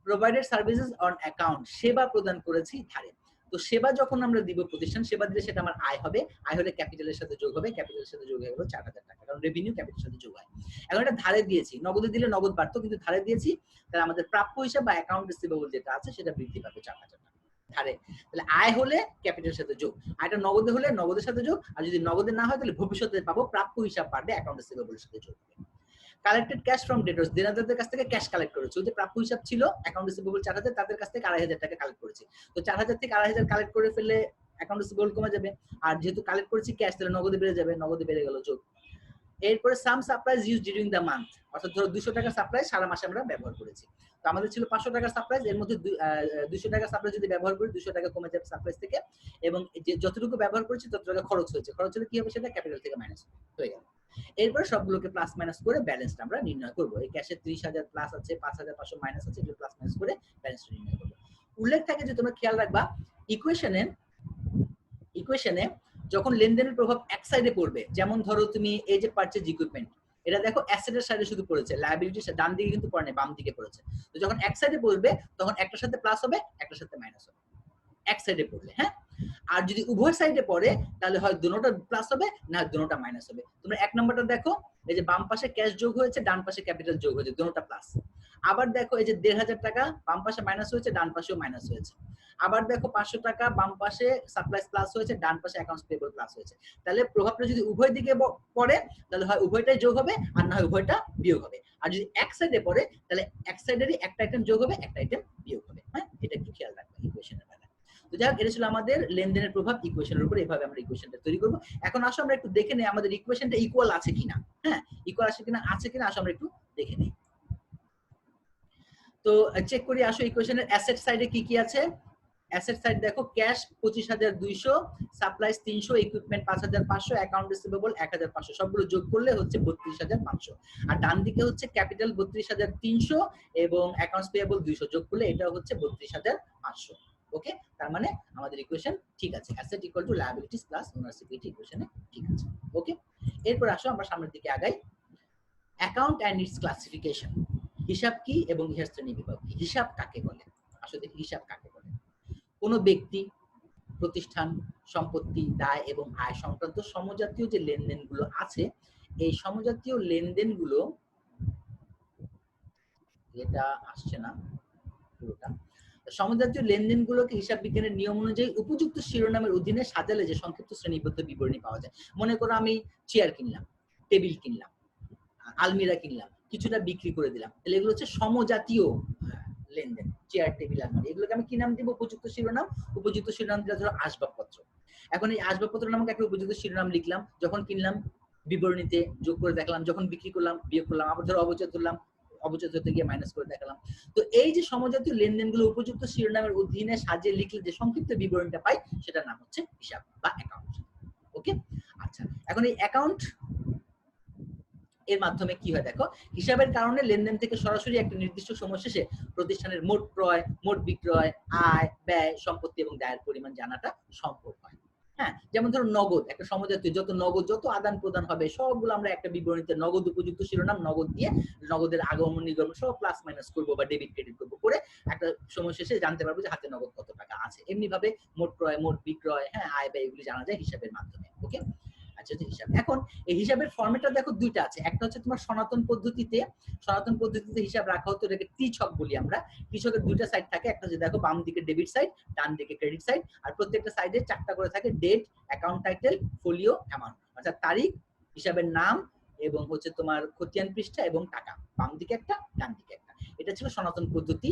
S1: প্রোভাইডেড সার্ভিসেস অন অ্যাকাউন্ট, সেবা প্রদান করেছি ধারে। তো সেবা যখন আমরা দিব, প্রতিষ্ঠান সেবা দিলে সেটা আমার আয় হবে, আয় হলে ক্যাপিটালের সাথে যোগ হবে, ক্যাপিটালের সাথে যোগ হয়ে গেল 4,000 টাকা, কারণ রেভিনিউ ক্যাপিটালের সাথে যোগ হয়। এখন এটা ধারে দিয়েছি, নগদে দিলে নগদ বাড়তো, কিন্তু ধারে দিয়েছি, তাহলে আমাদের প্রাপ্য হিসাব বা অ্যাকাউন্ট রিসিভেবল যেটা আছে, সেটা বৃদ্ধি পাবে 4,000 টাকা ধারে। তাহলে আয় হলে ক্যাপিটালের সাথে যোগ, আয়টা নগদে হলে নগদের সাথে যোগ, আর যদি নগদে না হয়, তাহলে ভবিষ্যতে পাবো প্রাপ্য হিসাব বাড়বে, অ্যাকাউন্ট রিসিভেবলের সাথে যোগ হবে। কালেক্টেড ক্যাশ ফ্রম ডেটর্স, দেনাদারদের কাছ থেকে ক্যাশ কালেক্ট করেছে। ওই যে প্রাপ্য হিসাব ছিল অ্যাকাউন্ট রিসিভেবল 4,000, তাদের কাছ থেকে 2,500 টাকা কালেক্ট করেছি। তো 4,000 থেকে 2,500 কালেক্ট করে ফেললে অ্যাকাউন্ট রিসিভেবল কমে যাবে, আর যেহেতু কালেক্ট করেছি ক্যাশ, তাহলে নগদে বেড়ে যাবে, নগদে বেড়ে গেল যোগ। এরপরে some supplies use during the month, অর্থাৎ ধরো 200 টাকা সাপ্লাই সারা মাসে আমরা ব্যবহার করেছি। তো আমাদের ছিল 500 টাকা সাপ্লাইজ, এর মধ্যে 200 টাকা সাপ্লাইজ যদি ব্যবহার করি, 200 টাকা কমে যাবে সাপ্লাইজ থেকে, এবং যে যতটুকু ব্যবহার করেছি তত টাকা খরচ হয়েছে, খরচ হলে কি হবে? সেটা ক্যাপিটাল থেকে মাইনাস হয়ে গেল। এরপর সবগুলোকে প্লাস মাইনাস করে ব্যালেন্সটা আমরা নির্ণয় করব। এই ক্যাশে 30,000 প্লাস আছে, 5,500 মাইনাস আছে, এগুলো প্লাস মাইনাস করে ব্যালেন্সটা নির্ণয় করব। উল্লেখ থাকে যে তোমরা খেয়াল রাখবা, ইকুয়েশনে যখন লেনদেনের প্রভাব এক সাইডে পড়বে, যেমন ধরো তুমি এই যে পারচেজ ইকুইপমেন্ট, এটা দেখো অ্যাসেটের সাইডে শুধু পড়েছে, লায়াবিলিটির ডান দিকে কিন্তু পড়ে নাই, বাম দিকে পড়েছে। তো যখন এক সাইডে পড়বে তখন একটার সাথে প্লাস হবে, একটার সাথে মাইনাস হবে, এক সাইডে পড়লে। হ্যাঁ, আর যদি উভয় সাইডে পড়ে তাহলে হয় দুটোটা প্লাস হবে, না দুটোটা মাইনাস হবে। তোমরা এক নম্বরটা দেখো, এই যে বাম পাশে ক্যাশ যোগ হয়েছে, ডান পাশে ক্যাপিটাল যোগ হয়েছে, দুটোটা প্লাস। আবার দেখো এই যে 1,500 টাকা বাম পাশে মাইনাস হয়েছে, ডান পাশেও মাইনাস হয়েছে। আবার দেখো 500 টাকা বাম পাশে সাপ্লাইস প্লাস হয়েছে, ডান পাশে অ্যাকাউন্টস পেয়েবল প্লাস হয়েছে। তাহলে প্রভাবটা যদি উভয় দিকে পড়ে তাহলে হয় উভয়টাই যোগ হবে, আর না হয় উভয়টা বিয়োগ হবে। আর যদি এক সাইডে পড়ে তাহলে এক সাইডেরই একটা আইটেম যোগ হবে, একটা আইটেম বিয়োগ হবে। হ্যাঁ, এটা একটু খেয়াল রাখবে ইকুয়েশনের বেলায়। তো যাই হোক, এটা ছিল আমাদের লেনদেনের প্রভাব ইকুয়েশনের উপর। এইভাবে আমরা ইকুয়েশনটা তৈরি করব। এখন আসো আমরা একটু দেখে নেই আমাদের ইকুয়েশনটা ইকুয়াল আছে কিনা। হ্যাঁ, ইকুয়াল আছে কিনা আসো আমরা একটু দেখে নেই। তো চেক করি আসো ইকুয়েশনের অ্যাসেট সাইডে কি কি আছে। অ্যাসেট সাইড দেখো, cash 25,200, supplies 300, equipment 5,500, account receivable 1,500, সবগুলো যোগ করলে হচ্ছে 32,500। আর ডান দিকে হচ্ছে ক্যাপিটাল 32,300 এবং অ্যাকাউন্টস পেয়েবল 200, যোগ করলে এটা হচ্ছে 32,500। ওকে, তার মানে আমাদের ইকুয়েশন ঠিক আছে, asset equal to liabilities plus owner's equity ইকুয়েশনে ঠিক আছে। ওকে, এরপর আসো আমরা সামনের দিকে আগাই। অ্যাকাউন্ট এন্ড ইটস ক্লাসিফিকেশন, হিসাব কি এবং ইহার শ্রেণী বিভাগ কি। হিসাব কাকে বলে? আসলে দেখি হিসাব কাকে বলে। কোনো ব্যক্তি, প্রতিষ্ঠান, সম্পত্তি, দায় এবং আয় সংক্রান্ত সমজাতীয় যে লেনদেনগুলো আছে, এই সমজাতীয় লেনদেনগুলো, এটা আসছে না পুরোটা, সমজাতীয় লেনদেনগুলোকে হিসাব বিজ্ঞানের নিয়ম অনুযায়ী উপযুক্ত শিরোনামের অধীনে সাজালে যে সংক্ষিপ্ত শ্রেণীবদ্ধ বিবরণী পাওয়া যায়। মনে করো আমি চেয়ার কিনলাম, টেবিল কিনলাম, আলমিরা কিনলাম, কিছুটা বিক্রি করে দিলাম, তাহলে এগুলো হচ্ছে সমজাতীয় লেনদেন। চেয়ার, টেবিল, আলমারি, এগুলোকে আমি কি নাম দিব? উপযুক্ত শিরোনাম। উপযুক্ত শিরোনাম দিলে ধরো আসবাবপত্র। এখন এই আসবাবপত্র নামক একটা উপযুক্ত শিরোনাম লিখলাম, যখন কিনলাম বিবরণীতে যোগ করে দেখলাম, যখন বিক্রি করলাম বিয়োগ করলাম, আবার ধরো অবচয় ধরলাম, অবচয় ধরতে গিয়ে মাইনাস করে দেখালাম। তো এই যে সমজাতীয় লেনদেনগুলো উপযুক্ত শিরোনামের অধীনে সাজিয়ে লিখলে যে সংক্ষিপ্ত বিবরণীটা পাই, সেটার নাম হচ্ছে হিসাব বা অ্যাকাউন্ট। ওকে, আচ্ছা, এখন এই অ্যাকাউন্ট এর মাধ্যমে কি হয় দেখো, হিসাবের কারণে লেনদেন থেকে সরাসরি একটা নির্দিষ্ট সময় শেষে প্রতিষ্ঠানের মোট ক্রয়, মোট বিক্রয়, আয়, ব্যয়, সম্পত্তি এবং দায়ের পরিমাণ জানাটা সম্ভব হয়। হ্যাঁ, যেমন ধরো নগদ, একটা সমজাতীয় যত নগদ, যত আদান প্রদান হবে সবগুলো আমরা একটা বিবরণীতে নগদ উপযুক্ত শিরোনাম নগদ দিয়ে নগদের আগমন নিগমন সব প্লাস মাইনাস করবো বা ডেবিট ক্রেডিট করবো, করে একটা সময় শেষে জানতে পারবো যে হাতে নগদ কত টাকা আছে। এমনি ভাবে মোট ক্রয়, মোট বিক্রয়, হ্যাঁ, আয় ব্যয়, এগুলি জানা যায় হিসাবের মাধ্যমে। ওকে, আচ্ছা, হিসাব। এখন এই হিসাবের ফরম্যাটটা দেখো দুইটা আছে, একটা হচ্ছে তোমার সনাতন পদ্ধতিতে। সনাতন পদ্ধতিতে হিসাব রাখা হতো, এটাকে টি ছক বলি আমরা। টি ছকের দুইটা সাইড থাকে, একটা হচ্ছে দেখো বাম দিকে ডেবিট সাইড, ডান দিকে ক্রেডিট সাইড, আর প্রত্যেকটা সাইডে 4টা করে থাকে, date, account title, folio, amount, অর্থাৎ তারিখ, হিসাবের নাম এবং হচ্ছে তোমার খতিয়ান পৃষ্ঠা এবং টাকা, বাম দিকে একটা, ডান দিকে একটা। এটা ছিল সনাতন পদ্ধতি।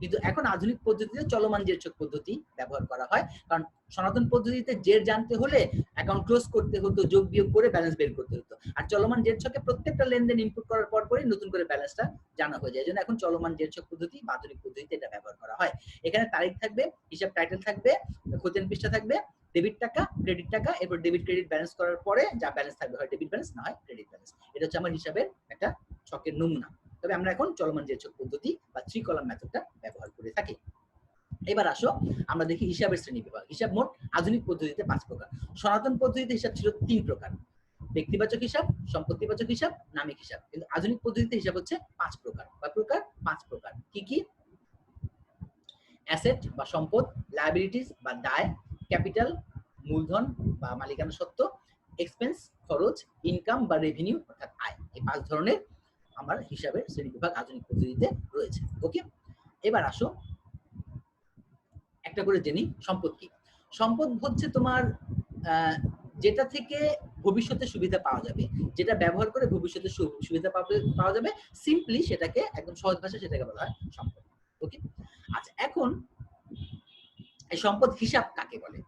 S1: কিন্তু এখন আধুনিক পদ্ধতিতে চলমান জের ছক পদ্ধতি ব্যবহার করা হয়, কারণ সনাতন পদ্ধতিতে জের জানতে হলে অ্যাকাউন্ট ক্লোজ করতে হতো, যোগ বিয়োগ করে ব্যালেন্স বের করতে হতো। আর চলমান জের ছকে প্রত্যেকটা লেনদেন ইনপুট করার পর পরই নতুন করে ব্যালেন্সটা জানা হয়ে যায়। এজন্য এখন চলমান জের ছক পদ্ধতি বা আধুনিক পদ্ধতিতে এটা ব্যবহার করা হয়। এখানে তারিখ থাকবে, হিসাব টাইটেল থাকবে, খতিয়ান পৃষ্ঠা থাকবে, ডেবিট টাকা, ক্রেডিট টাকা, এরপর ডেবিট ক্রেডিট ব্যালেন্স করার পরে যা ব্যালেন্স থাকবে হয় ডেবিট ব্যালেন্স, না হয় ক্রেডিট ব্যালেন্স। এটা হচ্ছে আমার হিসাবের একটা ছকের নমুনা। তবে আমরা এখন চলমান জের ছক পদ্ধতি বা 3 কলাম মেথডটা ব্যবহার করে থাকি। এবার আসো আমরা দেখি হিসাবের শ্রেণী বিভাগ। হিসাব মোট আধুনিক পদ্ধতিতে 5 প্রকার। সনাতন পদ্ধতিতে হিসাব ছিল 3 প্রকার, ব্যক্তিবাচক হিসাব, সম্পত্তিবাচক হিসাব, নামিক হিসাব। কিন্তু আধুনিক পদ্ধতিতে হিসাব হচ্ছে 5 প্রকার। কয় প্রকার? 5 প্রকার। কি কি? অ্যাসেট বা সম্পদ, লায়াবিলিটিস বা দায়, ক্যাপিটাল মূলধন বা মালিকানা সত্ত্ব, এক্সপেন্স খরচ, ইনকাম বা রেভিনিউ অর্থাৎ আয়। এই 5 ধরনের আমার হিসাবের শ্রেণীবিভাগ আধুনিক পদ্ধতিতে রয়েছে। ওকে, এবার আসো একটা করে জেনি সম্পদ কি। সম্পদ হচ্ছে তোমার যেটা থেকে ভবিষ্যতে সুবিধা পাওয়া যাবে, যেটা ব্যবহার করে ভবিষ্যতে সুবিধা পাওয়া যাবে, সিম্পলি সেটাকে একদম সহজ ভাষায় সেটাকে বলা হয় সম্পদ। ওকে, আচ্ছা, এখন এই সম্পদ হিসাব কাকে বলে?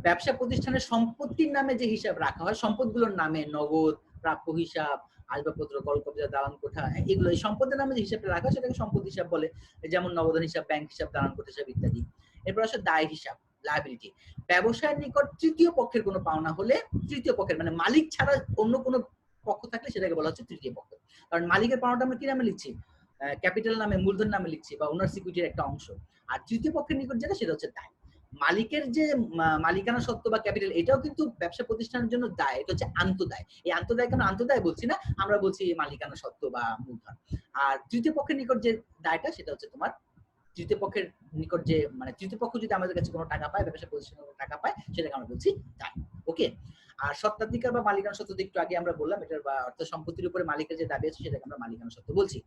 S1: ব্যবসা প্রতিষ্ঠানের সম্পত্তির নামে যে হিসাব রাখা হয়, সম্পদগুলোর নামে নগদ, প্রাপ্য হিসাব, আসবাবপত্র, কলকবজা, দালান কোঠা, এগুলো এই সম্পদের নামে যে হিসাবটা রাখা হয় সেটাকে সম্পদ হিসাব বলে। যেমন নগদান হিসাব, ব্যাংক হিসাব, দালান কোঠা হিসাব ইত্যাদি। এরপর আসে দায় হিসাব, লায়াবিলিটি। ব্যবসায়ের নিকট তৃতীয় পক্ষের কোনো পাওনা হলে, তৃতীয় পক্ষের মানে মালিক ছাড়া অন্য কোনো পক্ষ থাকলে সেটাকে বলা হচ্ছে তৃতীয় পক্ষ। কারণ মালিকের পাওনাটা আমরা কি নামে লিখছি? ক্যাপিটাল নামে, মূলধন নামে লিখছি বা ওনার সিকিউরিটির একটা অংশ। আর তৃতীয় পক্ষের নিকট যেটা সেটা হচ্ছে দায়। মালিকের যে মালিকানা সত্ত্ব বা ক্যাপিটাল, এটাও কিন্তু ব্যবসা প্রতিষ্ঠানের জন্য দায়। এটা হচ্ছে আন্তদায়। এই আন্তদায় কেন আন্তদায় বলছি না, আমরা বলছি মালিকানা সত্ত্ব বা মূলধন। আর তৃতীয় পক্ষের নিকট যে দায়টা, সেটা হচ্ছে তোমার তৃতীয় পক্ষের নিকট যে, মানে তৃতীয় পক্ষ যদি আমাদের কাছে কোনো টাকা পায়, ব্যবসা প্রতিষ্ঠানের টাকা পায়, সেটাকে আমরা বলছি দায়। ওকে। আর স্বত্বাধিকার বা মালিকানা সত্ত্ব একটু আগে আমরা বললাম, এটার বা অর্থ সম্পত্তির উপরে মালিকের যে দাবি আছে, সেটাকে আমরা মালিকানা সত্ত্ব বলছি।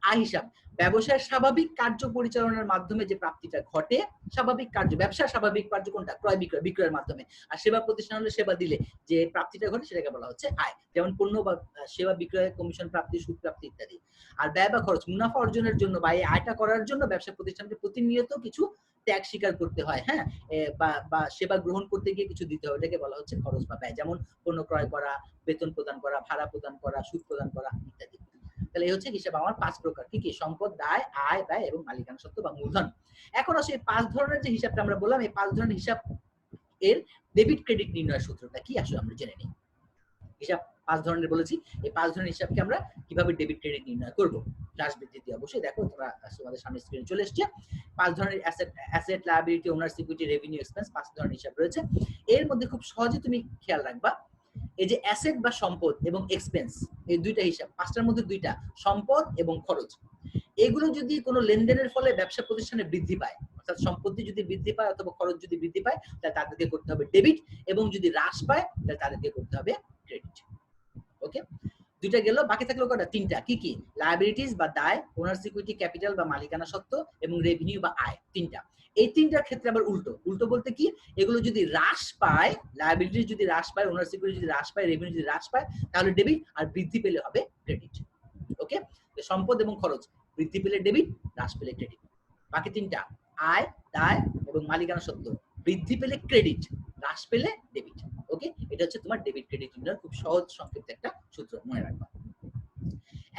S1: আয় হিসাব, ব্যবসায়ের স্বাভাবিক কার্য পরিচালনার মাধ্যমে যে প্রাপ্তিটা ঘটে, স্বাভাবিক কার্য, ব্যবসার স্বাভাবিক কার্য কোনটা? ক্রয় বিক্রয়, বিক্রয়ের মাধ্যমে। আর সেবা প্রতিষ্ঠান হলে সেবা দিলে যে প্রাপ্তিটা ঘটে, সেটাকে বলা হচ্ছে আয়। যেমন পণ্য বা সেবা বিক্রয়, কমিশন প্রাপ্তি, সুদ প্রাপ্তি ইত্যাদি। আর ব্যয় বা খরচ, মুনাফা অর্জনের জন্য বা এই আয়টা করার জন্য ব্যবসা প্রতিষ্ঠানকে প্রতিনিয়ত কিছু ত্যাগ স্বীকার করতে হয়, হ্যাঁ, বা সেবা গ্রহণ করতে গিয়ে কিছু দিতে হয়, এটাকে বলা হচ্ছে খরচ বা ব্যয়। যেমন পণ্য ক্রয় করা, বেতন প্রদান করা, ভাড়া প্রদান করা, সুদ প্রদান করা ইত্যাদি। তাহলে এই হচ্ছে হিসাব আমার 5 প্রকার। কি কি? সম্পদ, দায়, আয়, ব্যয় এবং মালিকানা সত্ত্ব বা মূলধন। এখন আসে এই 5 ধরনের যে হিসাবটা আমরা বললাম, এই 5 ধরনের হিসাব এর ডেবিট ক্রেডিট নির্ণয়ের সূত্রটা কি আসলে আমরা জেনে নিই। হিসাব 5 ধরনের বলেছি, এই 5 ধরনের হিসাবকে আমরা কিভাবে ডেবিট ক্রেডিট নির্ণয় করব? ক্লাস বৃদ্ধি অবশ্যই দেখো, তোমরা তোমাদের সামনে স্ক্রিনে চলে এসেছে। 5 ধরনের asset, liability, owners equity, revenue, expense, 5 ধরনের হিসাব রয়েছে। এর মধ্যে খুব সহজে তুমি খেয়াল রাখবা, এই যে অ্যাসেট বা সম্পদ এবং এক্সপেন্স, এই দুইটা হিসাব, 5টার মধ্যে দুইটা, সম্পদ এবং খরচ, এগুলো যদি কোনো লেনদেনের ফলে ব্যবসা প্রতিষ্ঠানে বৃদ্ধি পায়, অর্থাৎ সম্পত্তি যদি বৃদ্ধি পায় অথবা খরচ যদি বৃদ্ধি পায়, তাহলে তাদেরকে করতে হবে ডেবিট, এবং যদি হ্রাস পায় তাহলে তাদেরকে করতে হবে ক্রেডিট। ওকে, দুইটা গেল, বাকি থাকলো কটা? 3টা। কি কি? লায়াবিলিটিস বা দায়, ওনার্স ইকুইটি, ক্যাপিটাল বা মালিকানা সত্ত্ব, এবং রেভিনিউ বা আয়, 3টা। এই 3টার ক্ষেত্রে আবার উল্টো। উল্টো বলতে কি? এগুলো যদি হ্রাস পায়, লায়াবিলিটি যদি হ্রাস পায়, ওনার্স ইকুইটি যদি হ্রাস পায়, রেভিনিউ যদি হ্রাস পায়, তাহলে ডেবিট, আর বৃদ্ধি পেলে হবে ক্রেডিট। ওকে, সম্পদ এবং খরচ বৃদ্ধি পেলে ডেবিট, হ্রাস পেলে ক্রেডিট। বাকি 3টা, আয়, দায় এবং মালিকানা সত্ত্ব, বৃদ্ধি পেলে ক্রেডিট, হ্রাস পেলে ডেবিট। ওকে, এটা হচ্ছে তোমার ডেবিট ক্রেডিট নির্ণয়ের খুব সহজ সংক্ষিপ্ত একটা সূত্র, মনে রাখবা।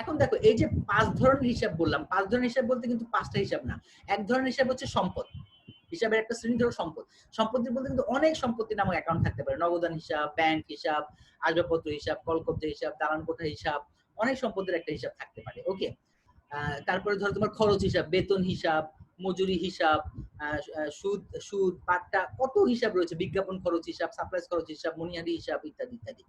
S1: এখন দেখো, এই যে 5 ধরনের হিসাব বললাম, 5 ধরনের হিসাব বলতে কিন্তু 5টা হিসাব না। এক ধরনের হিসাব হচ্ছে সম্পদ হিসাবের একটা শ্রেণী, ধরো সম্পদ। সম্পত্তি বলতে কিন্তু অনেক সম্পত্তি নামক অ্যাকাউন্ট থাকতে পারে, নগদান হিসাব, ব্যাংক হিসাব, আসবাবপত্র হিসাব, কলকব্জা হিসাব, দালান কোঠা হিসাব, অনেক সম্পদের একটা হিসাব থাকতে পারে। ওকে, তারপরে ধরো তোমার খরচ হিসাব, বেতন হিসাব, মজুরি হিসাব, সুদ সুদ পাট্টা, কত হিসাব রয়েছে, বিজ্ঞাপন খরচ হিসাব, সাপ্লাইজ খরচ হিসাব, মনিহারি হিসাব ইত্যাদি ইত্যাদি।